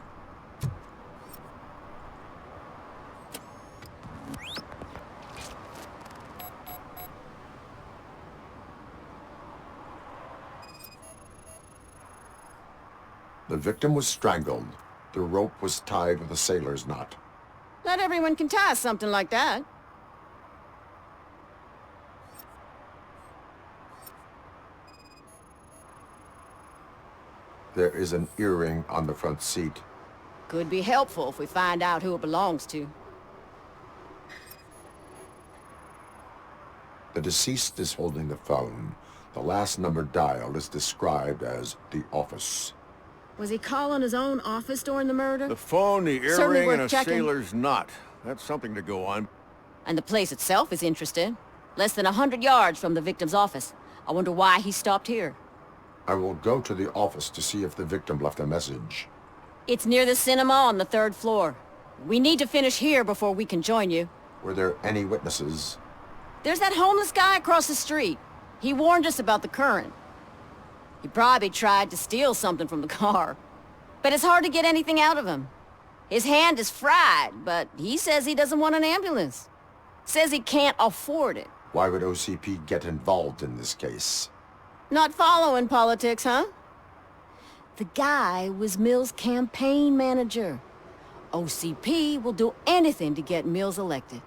The victim was strangled. The rope was tied with a sailor's knot. Not everyone can tie something like that. There is an earring on the front seat. Could be helpful if we find out who it belongs to. The deceased is holding the phone. The last number dialed is described as the office. Was he calling his own office during the murder? The phone, the Certainly earring, worth and a checking. sailor's knot. That's something to go on. And the place itself is interesting. Less than 100 yards from the victim's office. I wonder why he stopped here. I will go to the office to see if the victim left a message. It's near the cinema on the 3rd floor. We need to finish here before we can join you. Were there any witnesses? There's that homeless guy across the street. He warned us about the current. He probably tried to steal something from the car. But it's hard to get anything out of him. His hand is fried, but he says he doesn't want an ambulance. Says he can't afford it. Why would OCP get involved in this case? Not following politics, huh? The guy was Mills' campaign manager. OCP will do anything to get Mills elected.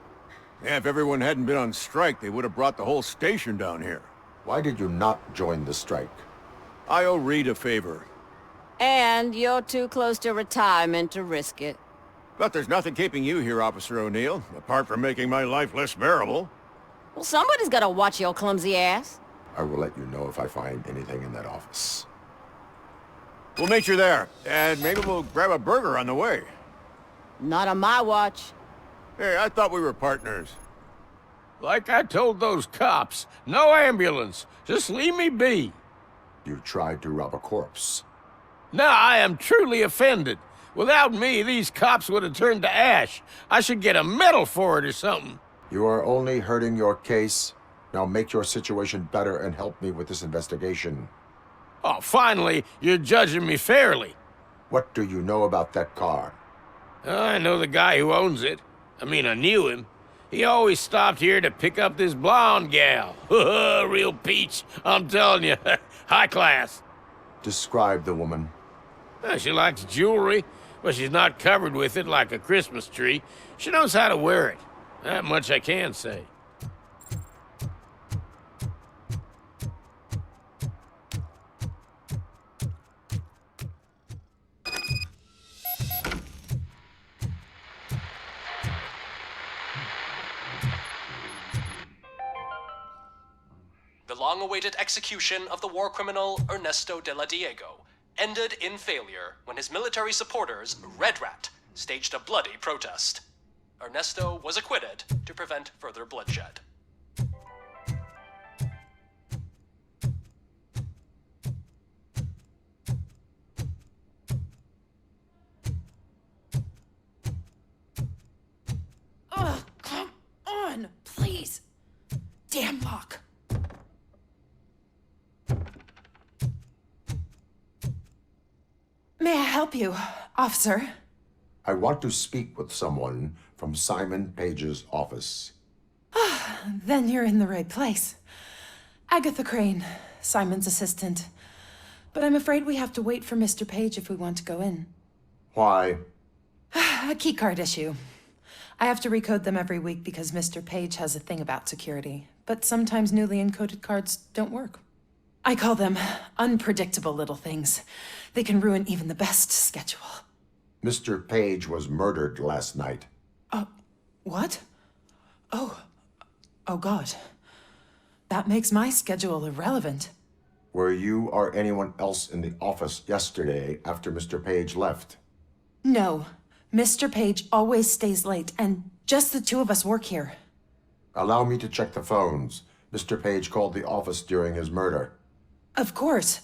Yeah, if everyone hadn't been on strike, they would have brought the whole station down here. Why did you not join the strike? I owe Reed a favor. And you're too close to retirement to risk it. But there's nothing keeping you here, Officer O'Neill, apart from making my life less bearable. Well, somebody's gotta watch your clumsy ass. I will let you know if I find anything in that office. We'll meet you there, and maybe we'll grab a burger on the way. Not on my watch. Hey, I thought we were partners. Like I told those cops, no ambulance. Just leave me be. You tried to rob a corpse. Now I am truly offended. Without me, these cops would have turned to ash. I should get a medal for it or something. You are only hurting your case. Now make your situation better and help me with this investigation. Oh, finally, you're judging me fairly. What do you know about that car? I know the guy who owns it. I mean, I knew him. He always stopped here to pick up this blonde gal. Real peach, I'm telling you. High class. Describe the woman. She likes jewelry, but she's not covered with it like a Christmas tree. She knows how to wear it. That much I can say. The long-awaited execution of the war criminal Ernesto de la Diego ended in failure when his military supporters, Red Rat, staged a bloody protest. Ernesto was acquitted to prevent further bloodshed. Ugh, come on, please. Damn lock. May I help you, officer? I want to speak with someone from Simon Page's office. Then you're in the right place. Agatha Crane, Simon's assistant. But I'm afraid we have to wait for Mr. Page if we want to go in. Why? A keycard issue. I have to recode them every week because Mr. Page has a thing about security. But sometimes newly encoded cards don't work. I call them unpredictable little things. They can ruin even the best schedule. Mr. Page was murdered last night. What? Oh God. That makes my schedule irrelevant. Were you or anyone else in the office yesterday after Mr. Page left? No. Mr. Page always stays late, and just the two of us work here. Allow me to check the phones. Mr. Page called the office during his murder. Of course.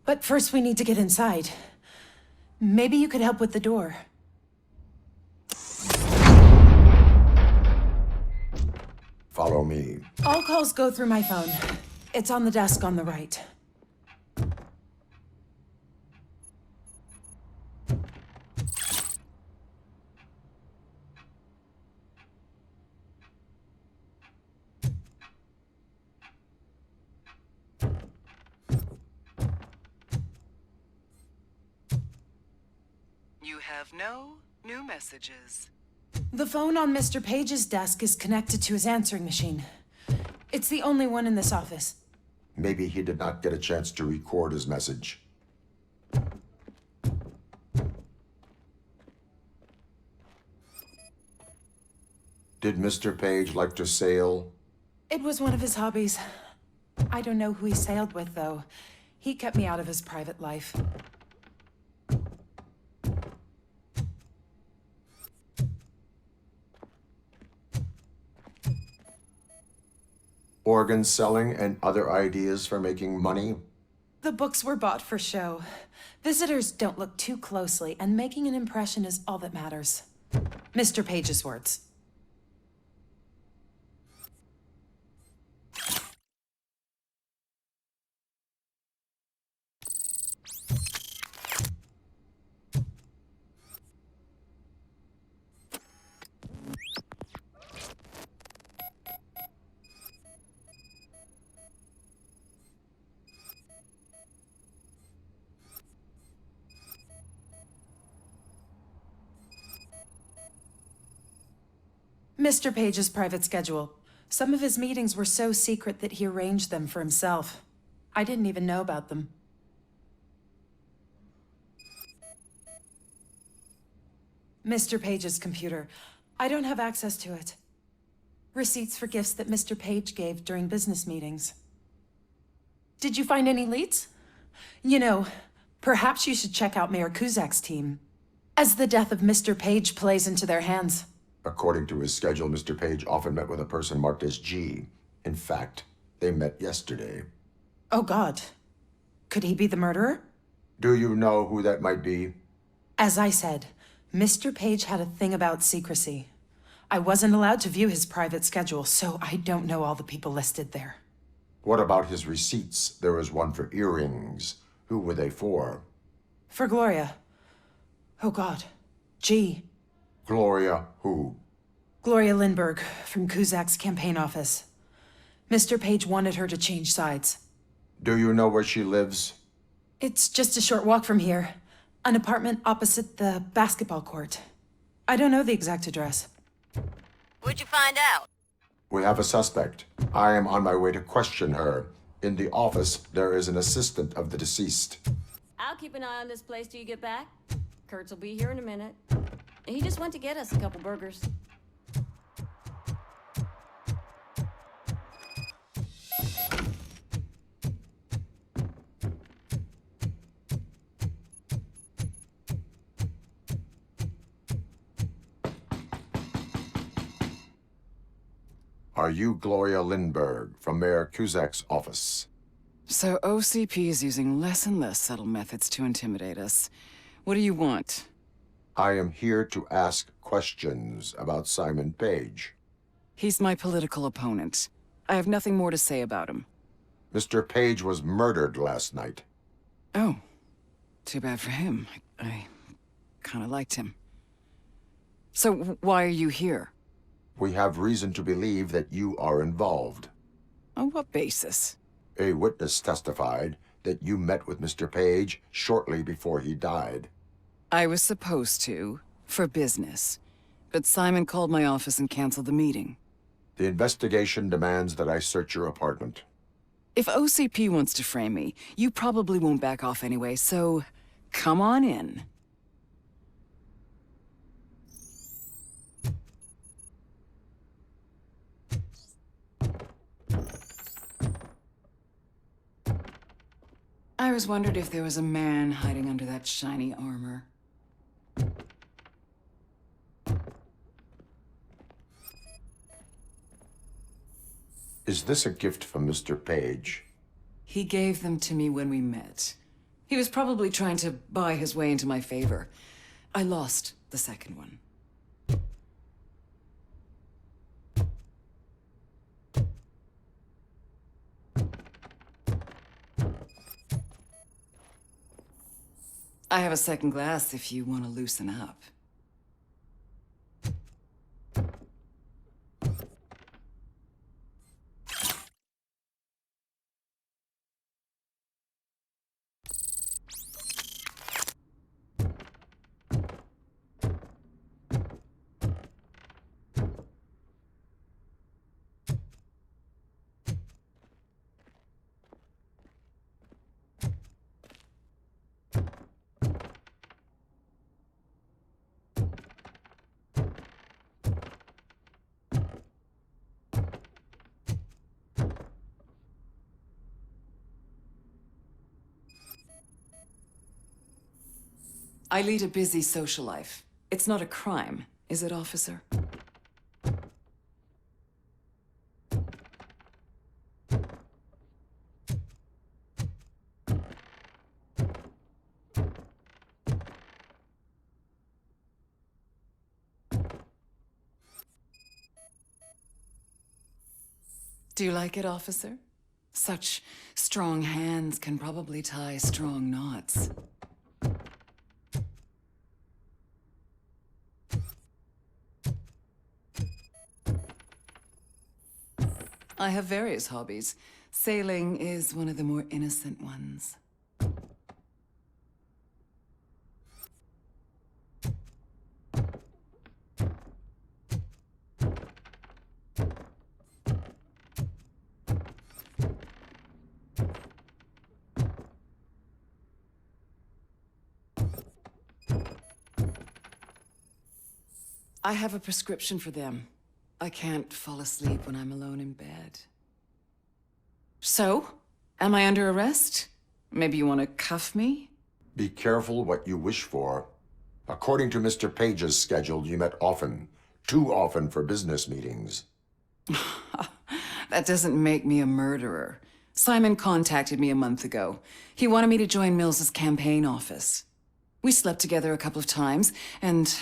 But first we need to get inside. Maybe you could help with the door. Follow me. All calls go through my phone. It's on the desk on the right. You have no new messages. The phone on Mr. Page's desk is connected to his answering machine. It's the only one in this office. Maybe he did not get a chance to record his message. Did Mr. Page like to sail? It was one of his hobbies. I don't know who he sailed with, though. He kept me out of his private life. Organ selling and other ideas for making money? The books were bought for show. Visitors don't look too closely, and making an impression is all that matters. Mr. Page's words. Mr. Page's private schedule. Some of his meetings were so secret that he arranged them for himself. I didn't even know about them. Mr. Page's computer. I don't have access to it. Receipts for gifts that Mr. Page gave during business meetings. Did you find any leads? You know, perhaps you should check out Mayor Kuzak's team, as the death of Mr. Page plays into their hands. According to his schedule, Mr. Page often met with a person marked as G. In fact, they met yesterday. Oh, God. Could he be the murderer? Do you know who that might be? As I said, Mr. Page had a thing about secrecy. I wasn't allowed to view his private schedule, so I don't know all the people listed there. What about his receipts? There was one for earrings. Who were they for? For Gloria. Oh, God. G. Gloria who? Gloria Lindbergh, from Kuzak's campaign office. Mr. Page wanted her to change sides. Do you know where she lives? It's just a short walk from here. An apartment opposite the basketball court. I don't know the exact address. What'd you find out? We have a suspect. I am on my way to question her. In the office, there is an assistant of the deceased. I'll keep an eye on this place till you get back. Kurtz will be here in a minute. He just went to get us a couple burgers. Are you Gloria Lindbergh from Mayor Kuzak's office? So OCP is using less and less subtle methods to intimidate us. What do you want? I am here to ask questions about Simon Page. He's my political opponent. I have nothing more to say about him. Mr. Page was murdered last night. Oh, too bad for him. I kind of liked him. So why are you here? We have reason to believe that you are involved. On what basis? A witness testified that you met with Mr. Page shortly before he died. I was supposed to, for business. But Simon called my office and canceled the meeting. The investigation demands that I search your apartment. If OCP wants to frame me, you probably won't back off anyway, so come on in. I always wondered if there was a man hiding under that shiny armor. Is this a gift from Mr. Page? He gave them to me when we met. He was probably trying to buy his way into my favor. I lost the second one. I have a second glass if you want to loosen up. I lead a busy social life. It's not a crime, is it, officer? Do you like it, officer? Such strong hands can probably tie strong knots. I have various hobbies. Sailing is one of the more innocent ones. I have a prescription for them. I can't fall asleep when I'm alone in bed. So, am I under arrest? Maybe you want to cuff me? Be careful what you wish for. According to Mr. Page's schedule, you met often. Too often for business meetings. That doesn't make me a murderer. Simon contacted me a month ago. He wanted me to join Mills's campaign office. We slept together a couple of times, and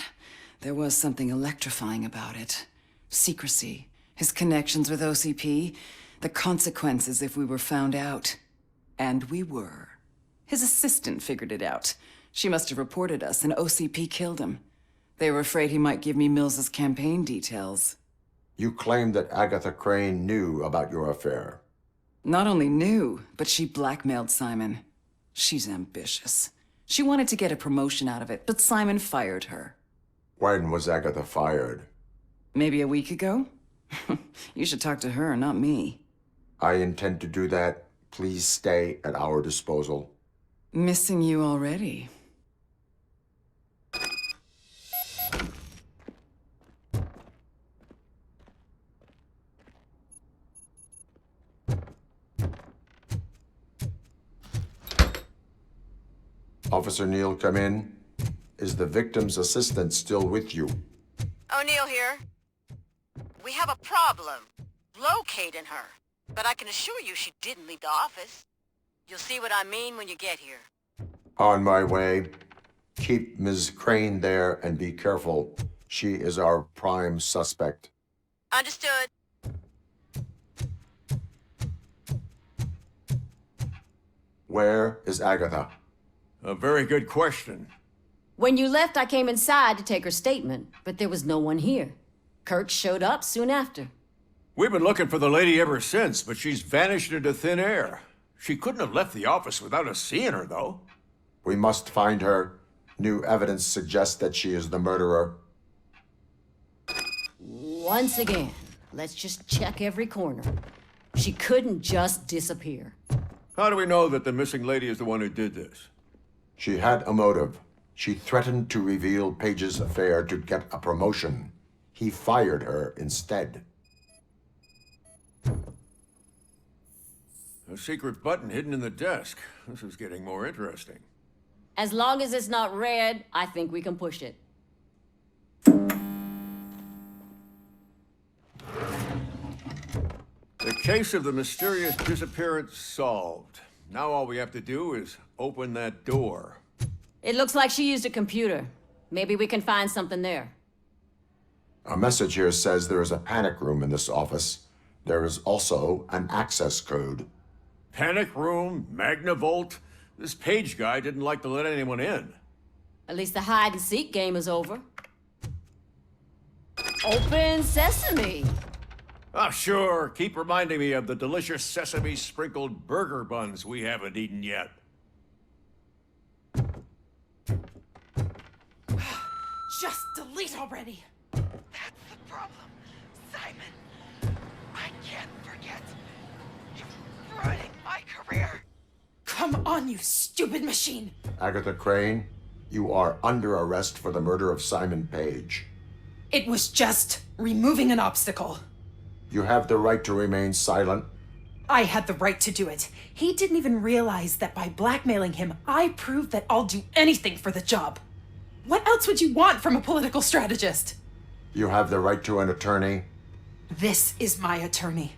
there was something electrifying about it. Secrecy, his connections with OCP, the consequences if we were found out. And we were. His assistant figured it out. She must have reported us, and OCP killed him. They were afraid he might give me Mills's campaign details. You claimed that Agatha Crane knew about your affair. Not only knew, but she blackmailed Simon. She's ambitious. She wanted to get a promotion out of it, but Simon fired her. When was Agatha fired? Maybe a week ago? You should talk to her, not me. I intend to do that. Please stay at our disposal. Missing you already. Officer Neal, come in. Is the victim's assistant still with you? O'Neill here. We have a problem locating her, but I can assure you she didn't leave the office. You'll see what I mean when you get here. On my way. Keep Ms. Crane there and be careful. She is our prime suspect. Understood. Where is Agatha? A very good question. When you left, I came inside to take her statement, but there was no one here. Kirk showed up soon after. We've been looking for the lady ever since, but she's vanished into thin air. She couldn't have left the office without us seeing her, though. We must find her. New evidence suggests that she is the murderer. Once again, let's just check every corner. She couldn't just disappear. How do we know that the missing lady is the one who did this? She had a motive. She threatened to reveal Page's affair to get a promotion. He fired her instead. A secret button hidden in the desk. This is getting more interesting. As long as it's not red, I think we can push it. The case of the mysterious disappearance solved. Now all we have to do is open that door. It looks like she used a computer. Maybe we can find something there. A message here says there is a panic room in this office. There is also an access code. Panic room, Magnavolt. This Page guy didn't like to let anyone in. At least the hide-and-seek game is over. Open sesame! Ah, sure. Keep reminding me of the delicious sesame-sprinkled burger buns we haven't eaten yet. Just delete already! That's the problem, Simon. I can't forget. You're ruining my career. Come on, you stupid machine! Agatha Crane, you are under arrest for the murder of Simon Page. It was just removing an obstacle. You have the right to remain silent. I had the right to do it. He didn't even realize that by blackmailing him, I proved that I'll do anything for the job. What else would you want from a political strategist? You have the right to an attorney. This is my attorney.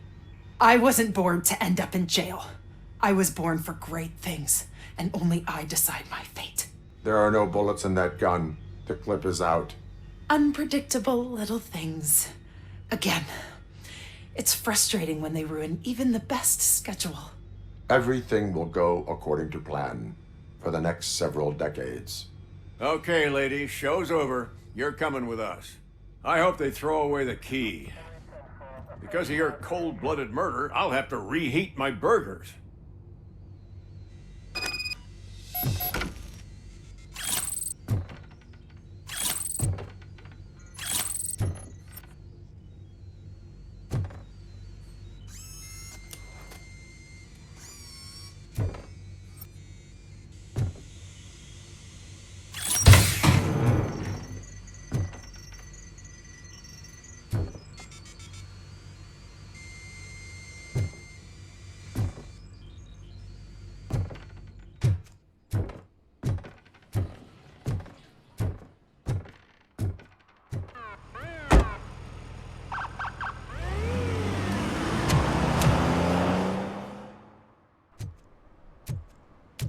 I wasn't born to end up in jail. I was born for great things, and only I decide my fate. There are no bullets in that gun. The clip is out. Unpredictable little things. Again, it's frustrating when they ruin even the best schedule. Everything will go according to plan for the next several decades. Okay, lady, show's over. You're coming with us. I hope they throw away the key. Because of your cold-blooded murder, I'll have to reheat my burgers.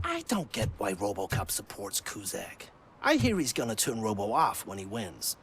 I don't get why RoboCop supports Kuzak. I hear he's gonna turn Robo off when he wins.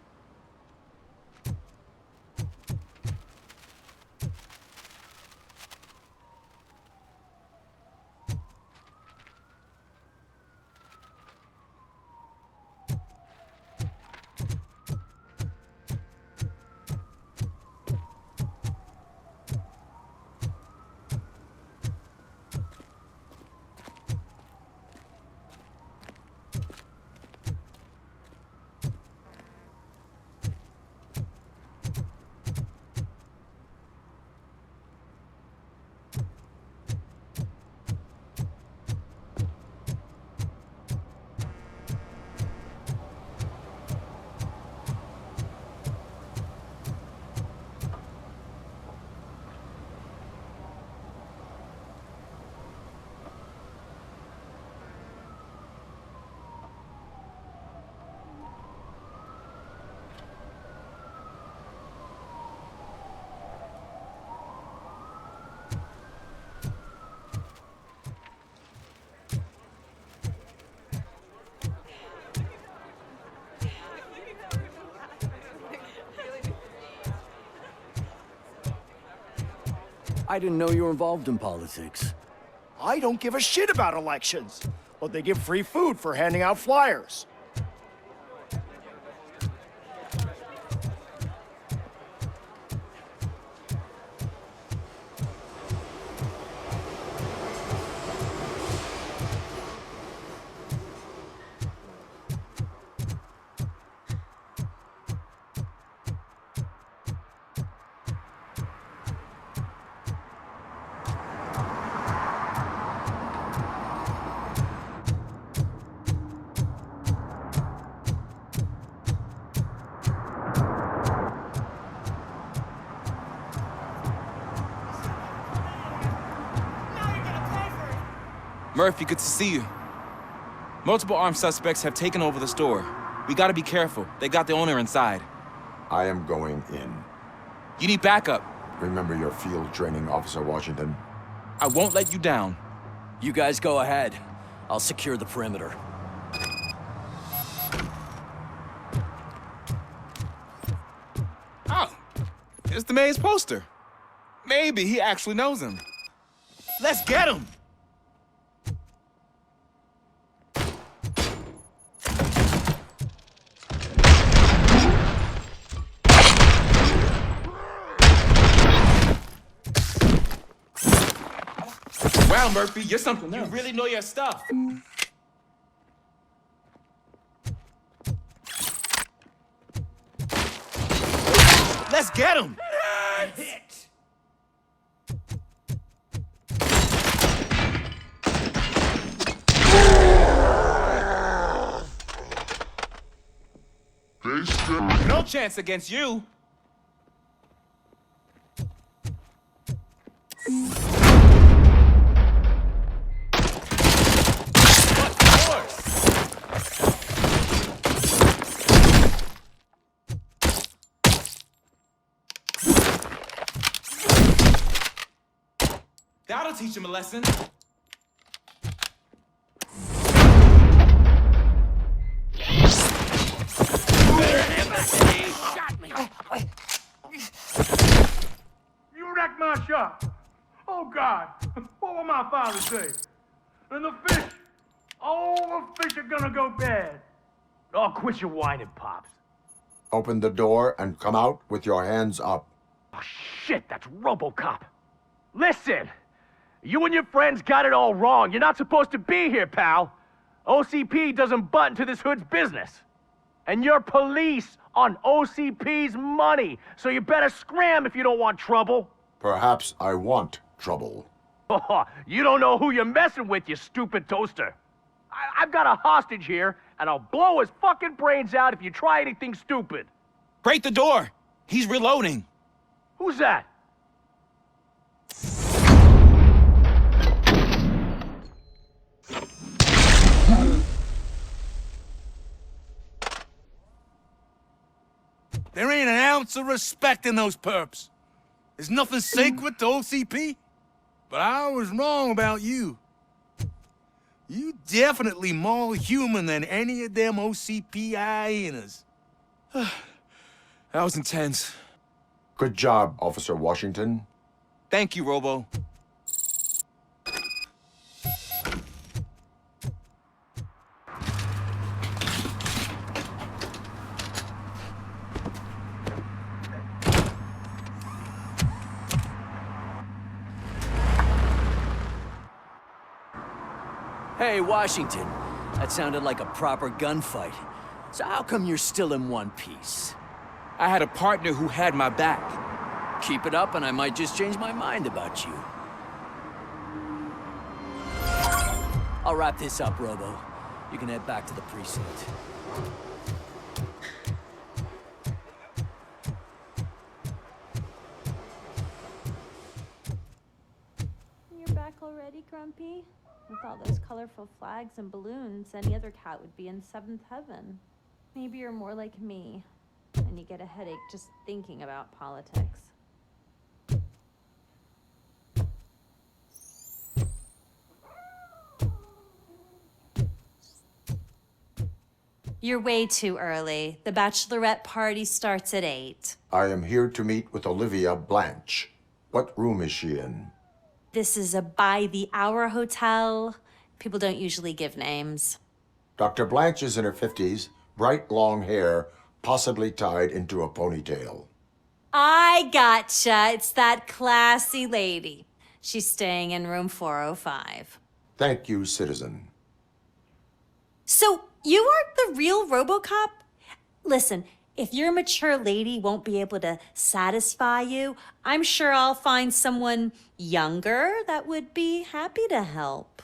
I didn't know you were involved in politics. I don't give a shit about elections, but they give free food for handing out flyers. Murphy, good to see you. Multiple armed suspects have taken over the store. We gotta be careful. They got the owner inside. I am going in. You need backup. Remember your field training, Officer Washington. I won't let you down. You guys go ahead. I'll secure the perimeter. Oh, it's the mayor's poster. Maybe he actually knows him. Let's get him! Wow, Murphy, you're something else. You really know your stuff. Let's get him! Hit! No chance against you. That'll teach him a lesson. You wrecked my shop. Oh, God. What will my father say? And the fish. Oh, the fish are gonna go bad. Oh, quit your whining, Pops. Open the door and come out with your hands up. Oh, shit, that's RoboCop. Listen, you and your friends got it all wrong. You're not supposed to be here, pal. OCP doesn't butt into this hood's business. And you're police on OCP's money, so you better scram if you don't want trouble. Perhaps I want trouble. Oh, you don't know who you're messing with, you stupid toaster. I've got a hostage here, and I'll blow his fucking brains out if you try anything stupid. Break the door! He's reloading. Who's that? There ain't an ounce of respect in those perps. There's nothing sacred to OCP. But I was wrong about you. You definitely more human than any of them OCP hyenas. That was intense. Good job, Officer Washington. Thank you, Robo. Hey, Washington. That sounded like a proper gunfight. So how come you're still in one piece? I had a partner who had my back. Keep it up and I might just change my mind about you. I'll wrap this up, Robo. You can head back to the precinct. You're back already, Grumpy? With all those colorful flags and balloons, any other cat would be in seventh heaven. Maybe you're more like me, and you get a headache just thinking about politics. You're way too early. The bachelorette party starts at 8. I am here to meet with Olivia Blanche. What room is she in? This is a by-the-hour hotel. People don't usually give names. Dr. Blanche is in her 50s, bright long hair, possibly tied into a ponytail. I gotcha. It's that classy lady. She's staying in room 405. Thank you, citizen. So, you aren't the real RoboCop? Listen, if your mature lady won't be able to satisfy you, I'm sure I'll find someone younger that would be happy to help.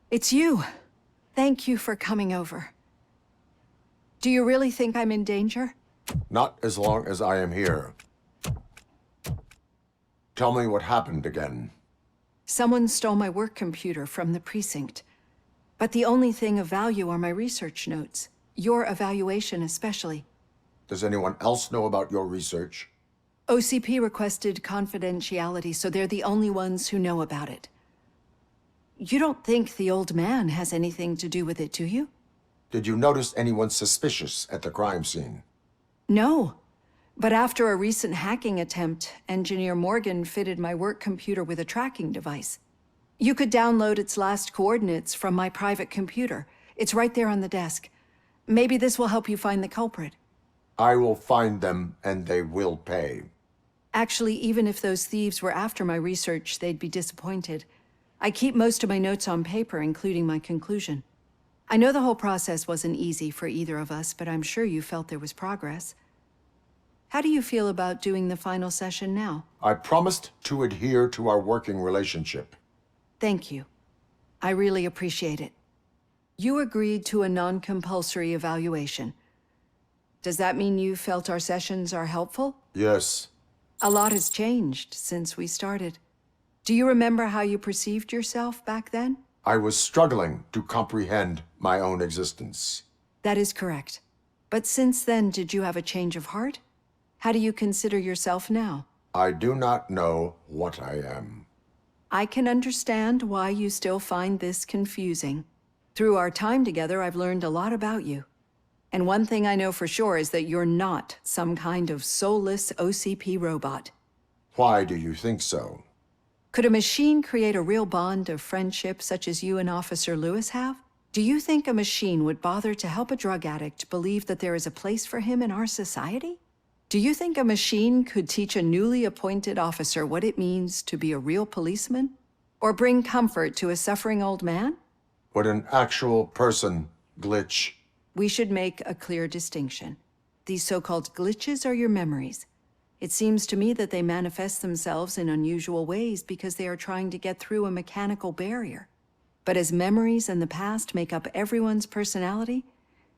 It's you. Thank you for coming over. Do you really think I'm in danger? Not as long as I am here. Tell me what happened again. Someone stole my work computer from the precinct. But the only thing of value are my research notes. Your evaluation especially. Does anyone else know about your research? OCP requested confidentiality, so they're the only ones who know about it. You don't think the old man has anything to do with it, do you? Did you notice anyone suspicious at the crime scene? No. But after a recent hacking attempt, Engineer Morgan fitted my work computer with a tracking device. You could download its last coordinates from my private computer. It's right there on the desk. Maybe this will help you find the culprit. I will find them, and they will pay. Actually, even if those thieves were after my research, they'd be disappointed. I keep most of my notes on paper, including my conclusion. I know the whole process wasn't easy for either of us, but I'm sure you felt there was progress. How do you feel about doing the final session now? I promised to adhere to our working relationship. Thank you. I really appreciate it. You agreed to a non-compulsory evaluation. Does that mean you felt our sessions are helpful? Yes. A lot has changed since we started. Do you remember how you perceived yourself back then? I was struggling to comprehend my own existence. That is correct. But since then, did you have a change of heart? How do you consider yourself now? I do not know what I am. I can understand why you still find this confusing. Through our time together, I've learned a lot about you. And one thing I know for sure is that you're not some kind of soulless OCP robot. Why do you think so? Could a machine create a real bond of friendship such as you and Officer Lewis have? Do you think a machine would bother to help a drug addict believe that there is a place for him in our society? Do you think a machine could teach a newly appointed officer what it means to be a real policeman? Or bring comfort to a suffering old man? Would an actual person glitch? We should make a clear distinction. These so-called glitches are your memories. It seems to me that they manifest themselves in unusual ways because they are trying to get through a mechanical barrier. But as memories and the past make up everyone's personality,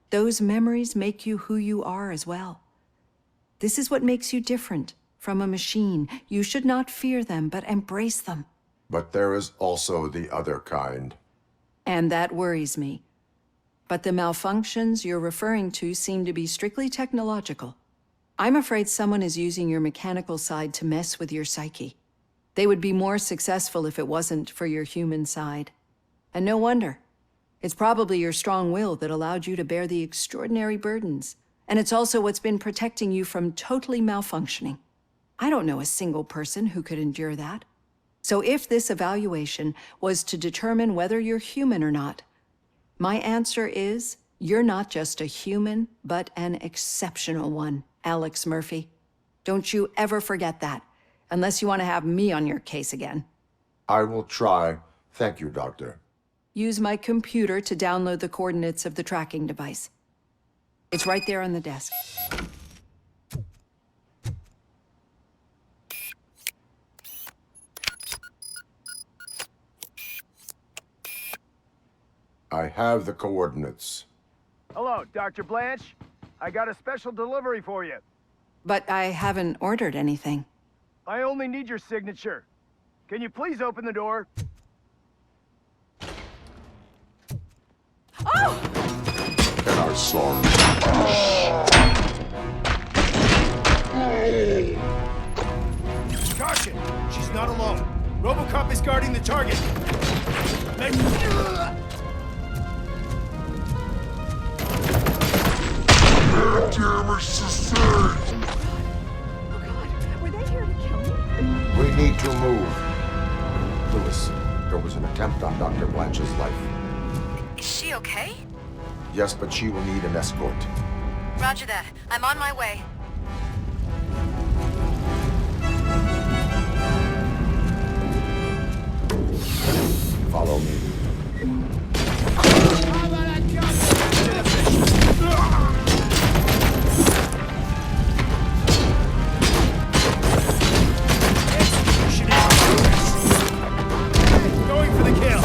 those memories make you who you are as well. This is what makes you different from a machine. You should not fear them, but embrace them. But there is also the other kind. And that worries me. But the malfunctions you're referring to seem to be strictly technological. I'm afraid someone is using your mechanical side to mess with your psyche. They would be more successful if it wasn't for your human side. And no wonder. It's probably your strong will that allowed you to bear the extraordinary burdens. And it's also what's been protecting you from totally malfunctioning. I don't know a single person who could endure that. So if this evaluation was to determine whether you're human or not, my answer is, you're not just a human, but an exceptional one, Alex Murphy. Don't you ever forget that, unless you want to have me on your case again. I will try. Thank you, Doctor. Use my computer to download the coordinates of the tracking device. It's right there on the desk. I have the coordinates. Hello, Dr. Blanche. I got a special delivery for you. But I haven't ordered anything. I only need your signature. Can you please open the door? Oh! And I'm sorry. Caution! She's not alone. RoboCop is guarding the target. Were they here to kill me? We need to move. Lewis, there was an attempt on Dr. Blanche's life. Is she okay? Yes, but she will need an escort. Roger that. I'm on my way. Follow me. Going for the kill.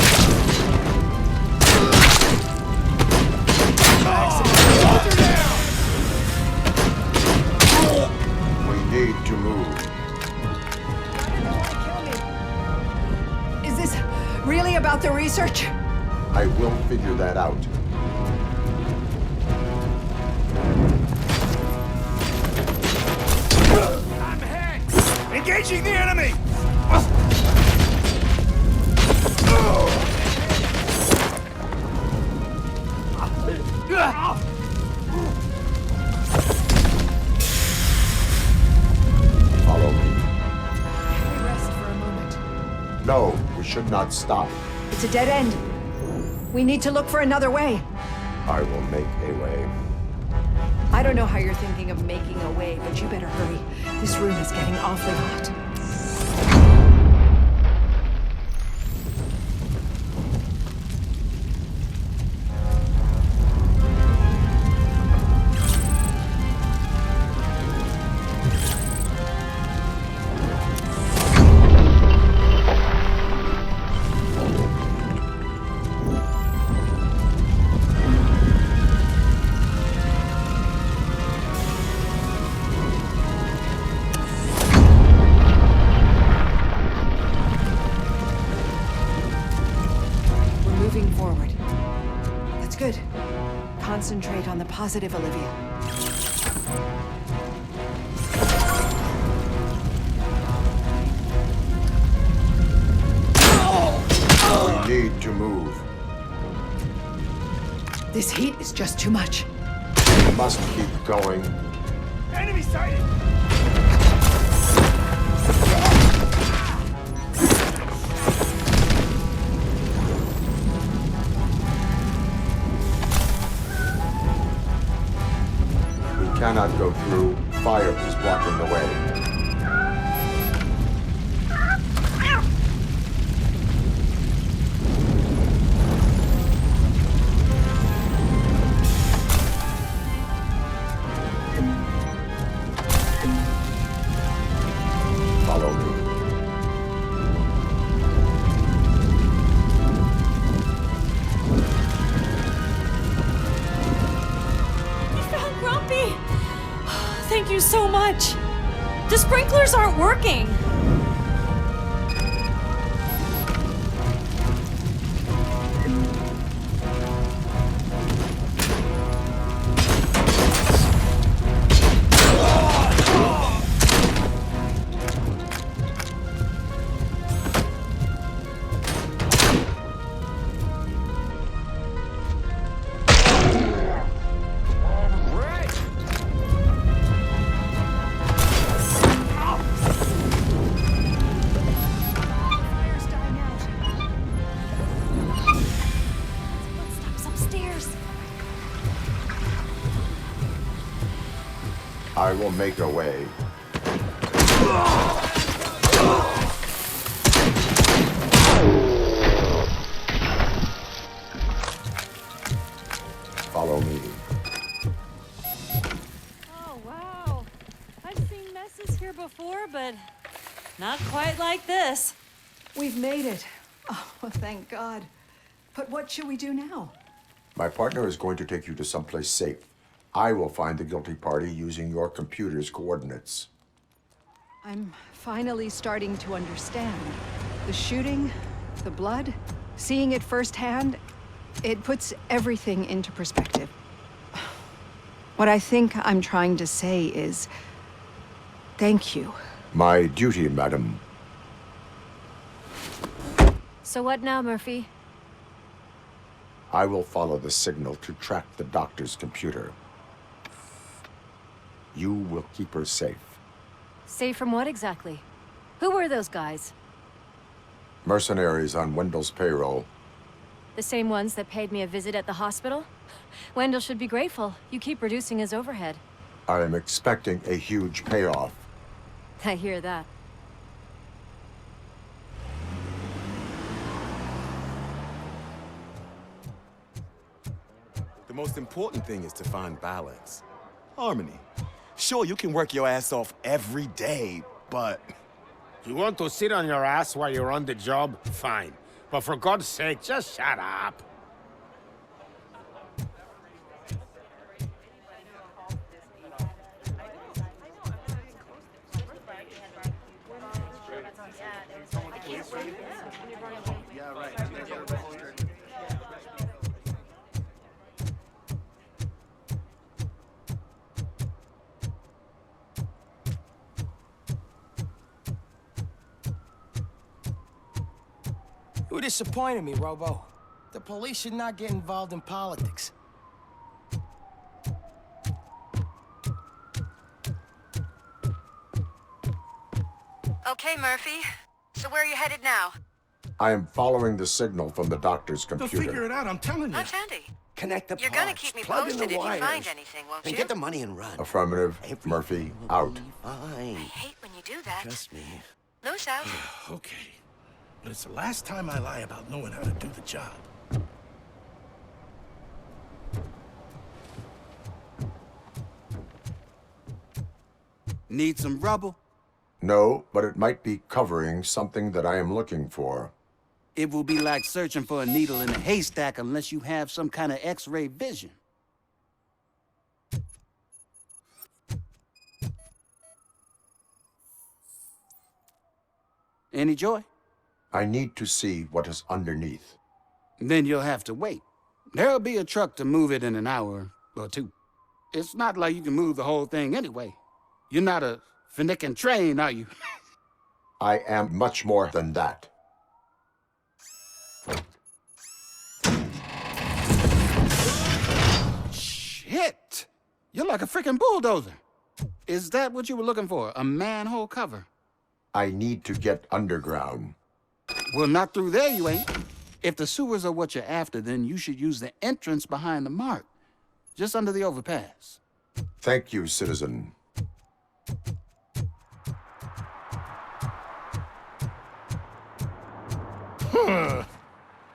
Really about the research? I will figure that out. I'm hit! Engaging the enemy! Follow me. Can we rest for a moment? No, we should not stop. It's a dead end. We need to look for another way. I will make a way. I don't know how you're thinking of making a way, but you better hurry. This room is getting awfully hot. Moving forward. That's good. Concentrate on the positive, Olivia. We need to move. This heat is just too much. We must keep going. Enemy sighted! We cannot go through. Fire is blocking the way. Follow me. You found Grumpy! Thank you so much. The sprinklers aren't working. I will make a way. Follow me. Oh, wow. I've seen messes here before, but not quite like this. We've made it. Oh, well, thank God. But what should we do now? My partner is going to take you to someplace safe. I will find the guilty party using your computer's coordinates. I'm finally starting to understand. The shooting, the blood, seeing it firsthand, it puts everything into perspective. What I think I'm trying to say is, thank you. My duty, madam. So what now, Murphy? I will follow the signal to track the doctor's computer. You will keep her safe. Safe from what exactly? Who were those guys? Mercenaries on Wendell's payroll. The same ones that paid me a visit at the hospital? Wendell should be grateful. You keep reducing his overhead. I am expecting a huge payoff. I hear that. The most important thing is to find balance. Harmony. Sure, you can work your ass off every day, but... You want to sit on your ass while you're on the job? Fine. But for God's sake, just shut up. You disappointed me, Robo. The police should not get involved in politics. Okay, Murphy. So where are you headed now? I am following the signal from the doctor's They'll computer. figure it out, I'm telling you. That's handy. Connect the You're parts, gonna keep me plug in posted the if you wires, find anything, won't and you? get the money and run. Affirmative. Murphy, out. Fine. I hate when you do that. Trust me. Loose out. Okay. But it's the last time I lie about knowing how to do the job. Need some rubble? No, but it might be covering something that I am looking for. It will be like searching for a needle in a haystack unless you have some kind of X-ray vision. Any joy? I need to see what is underneath. Then you'll have to wait. There'll be a truck to move it in an hour or two. It's not like you can move the whole thing anyway. You're not a finicking train, are you? I am much more than that. Shit! You're like a freaking bulldozer. Is that what you were looking for? A manhole cover? I need to get underground. Well, not through there, you ain't. If the sewers are what you're after, then you should use the entrance behind the mark, just under the overpass. Thank you, citizen. Huh.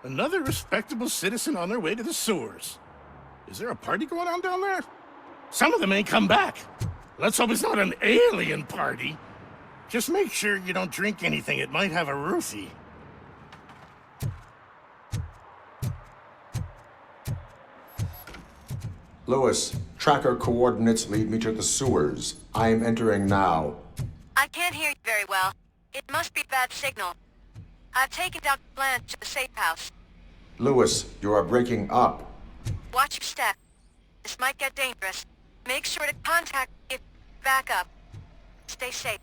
Another respectable citizen on their way to the sewers. Is there a party going on down there? Some of them ain't come back. Let's hope it's not an alien party. Just make sure you don't drink anything. It might have a roofie. Lewis, tracker coordinates lead me to the sewers. I am entering now. I can't hear you very well. It must be bad signal. I've taken down the plan to the safe house. Lewis, you are breaking up. Watch your step. This might get dangerous. Make sure to contact me if back up. Stay safe.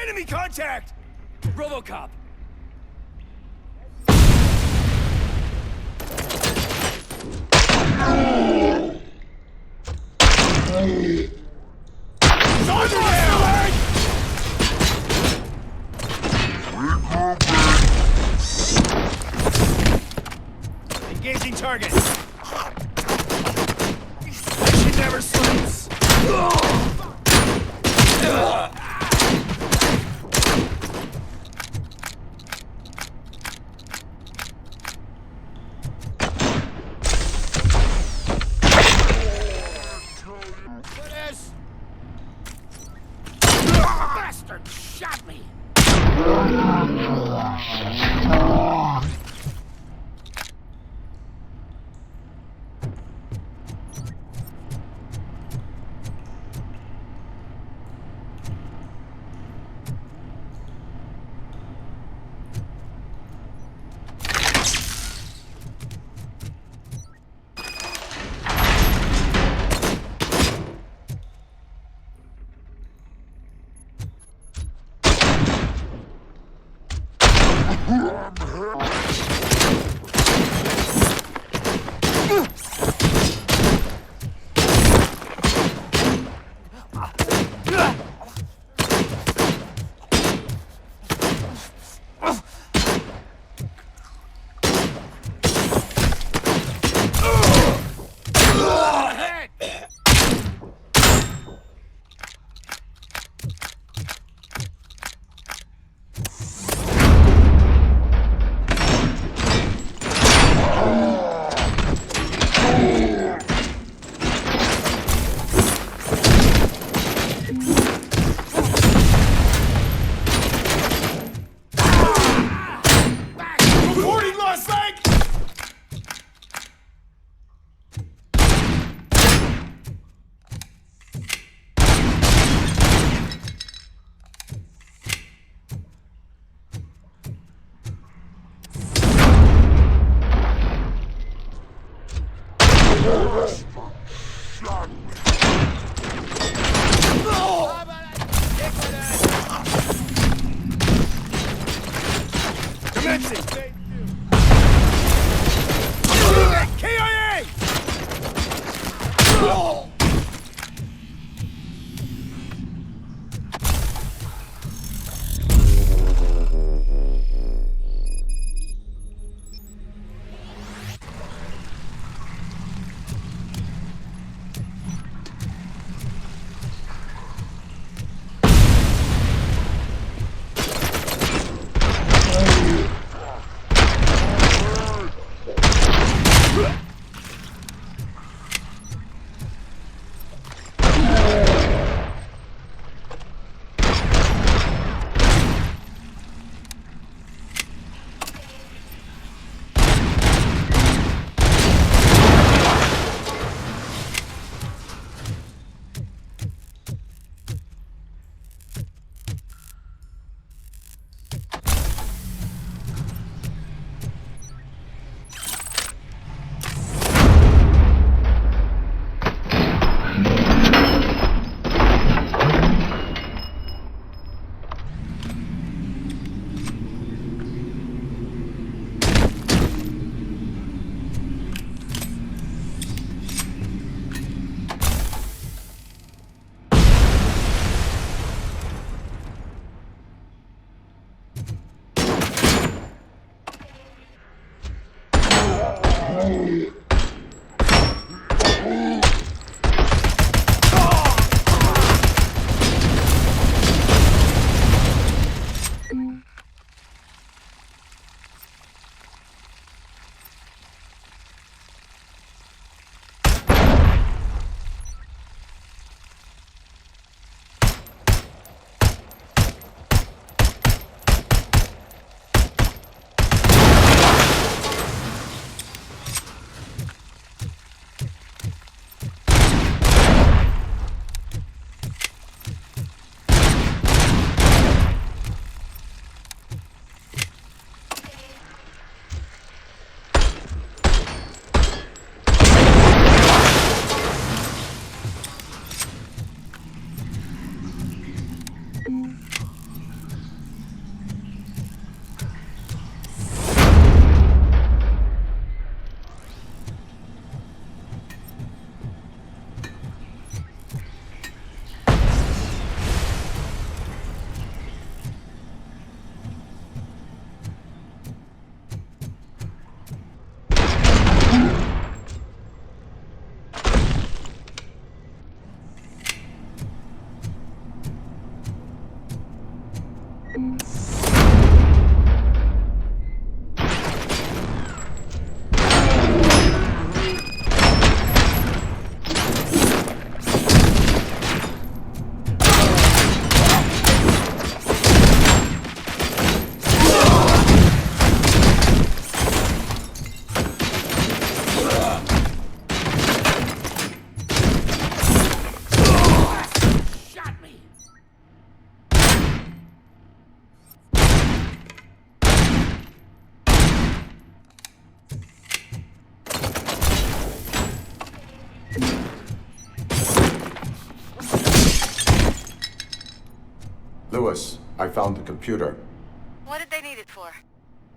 Enemy contact! RoboCop! Engaging target. never sleeps. Bastard shot me! Lewis, I found the computer. What did they need it for?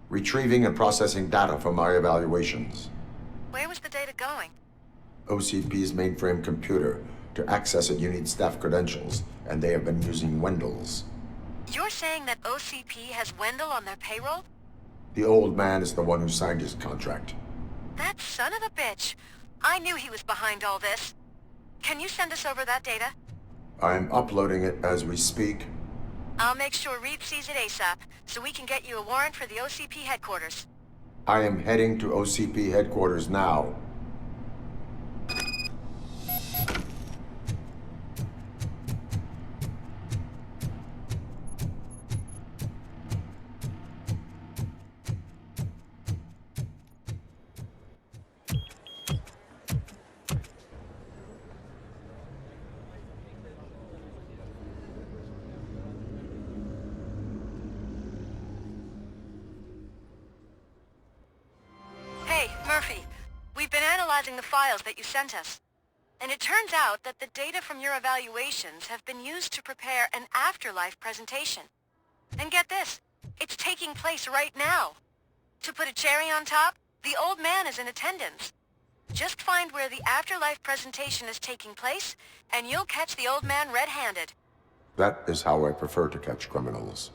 Retrieving and processing data from my evaluations. Where was the data going? OCP's mainframe computer. To access it, you need staff credentials, and they have been using Wendell's. You're saying that OCP has Wendell on their payroll? The old man is the one who signed his contract. That son of a bitch. I knew he was behind all this. Can you send us over that data? I'm uploading it as we speak. I'll make sure Reed sees it ASAP, so we can get you a warrant for the OCP headquarters. I am heading to OCP headquarters now. Hey, Murphy. We've been analyzing the files that you sent us. And it turns out that the data from your evaluations have been used to prepare an afterlife presentation. And get this, it's taking place right now. To put a cherry on top, the old man is in attendance. Just find where the afterlife presentation is taking place, and you'll catch the old man red-handed. That is how I prefer to catch criminals.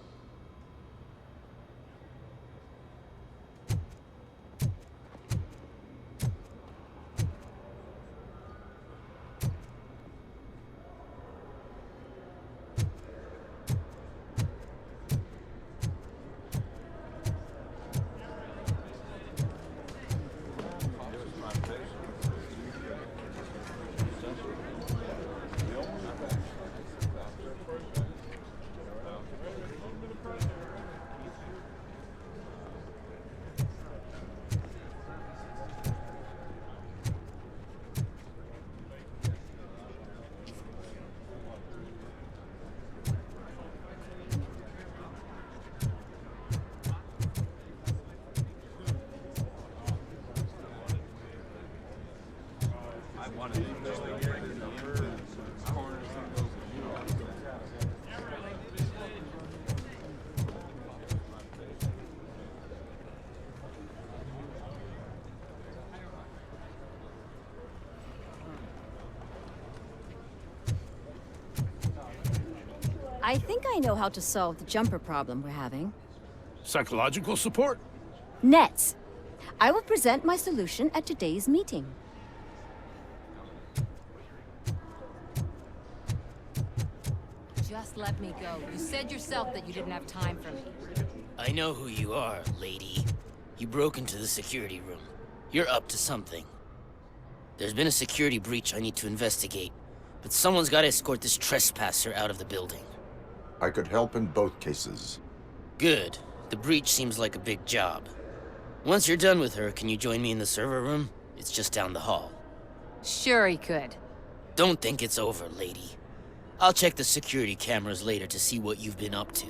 I think I know how to solve the jumper problem we're having. Psychological support? Nets. I will present my solution at today's meeting. Just let me go. You said yourself that you didn't have time for me. I know who you are, lady. You broke into the security room. You're up to something. There's been a security breach I need to investigate, but someone's got to escort this trespasser out of the building. I could help in both cases. Good. The breach seems like a big job. Once you're done with her, can you join me in the server room? It's just down the hall. Sure he could. Don't think it's over, lady. I'll check the security cameras later to see what you've been up to.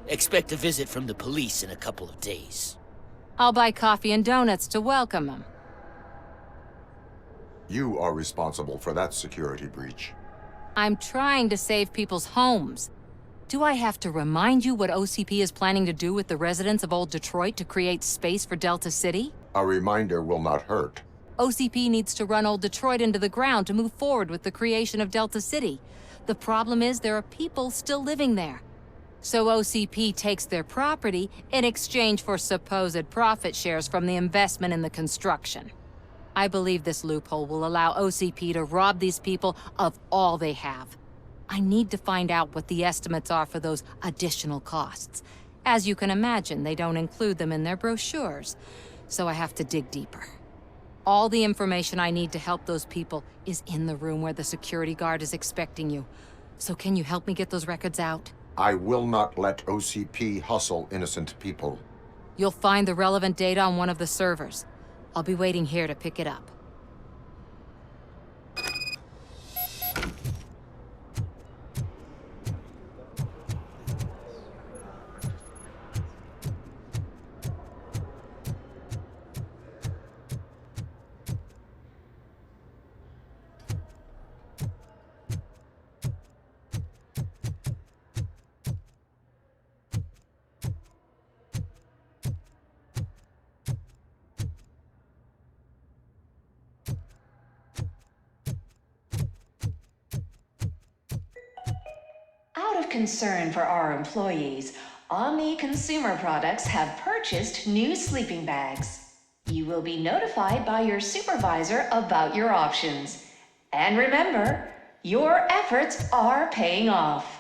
Expect a visit from the police in a couple of days. I'll buy coffee and donuts to welcome him. You are responsible for that security breach. I'm trying to save people's homes. Do I have to remind you what OCP is planning to do with the residents of Old Detroit to create space for Delta City? A reminder will not hurt. OCP needs to run Old Detroit into the ground to move forward with the creation of Delta City. The problem is there are people still living there. So OCP takes their property in exchange for supposed profit shares from the investment in the construction. I believe this loophole will allow OCP to rob these people of all they have. I need to find out what the estimates are for those additional costs. As you can imagine, they don't include them in their brochures, so I have to dig deeper. All the information I need to help those people is in the room where the security guard is expecting you. So can you help me get those records out? I will not let OCP hustle innocent people. You'll find the relevant data on one of the servers. I'll be waiting here to pick it up. Out of concern for our employees, Omni Consumer Products have purchased new sleeping bags. You will be notified by your supervisor about your options. And remember, your efforts are paying off.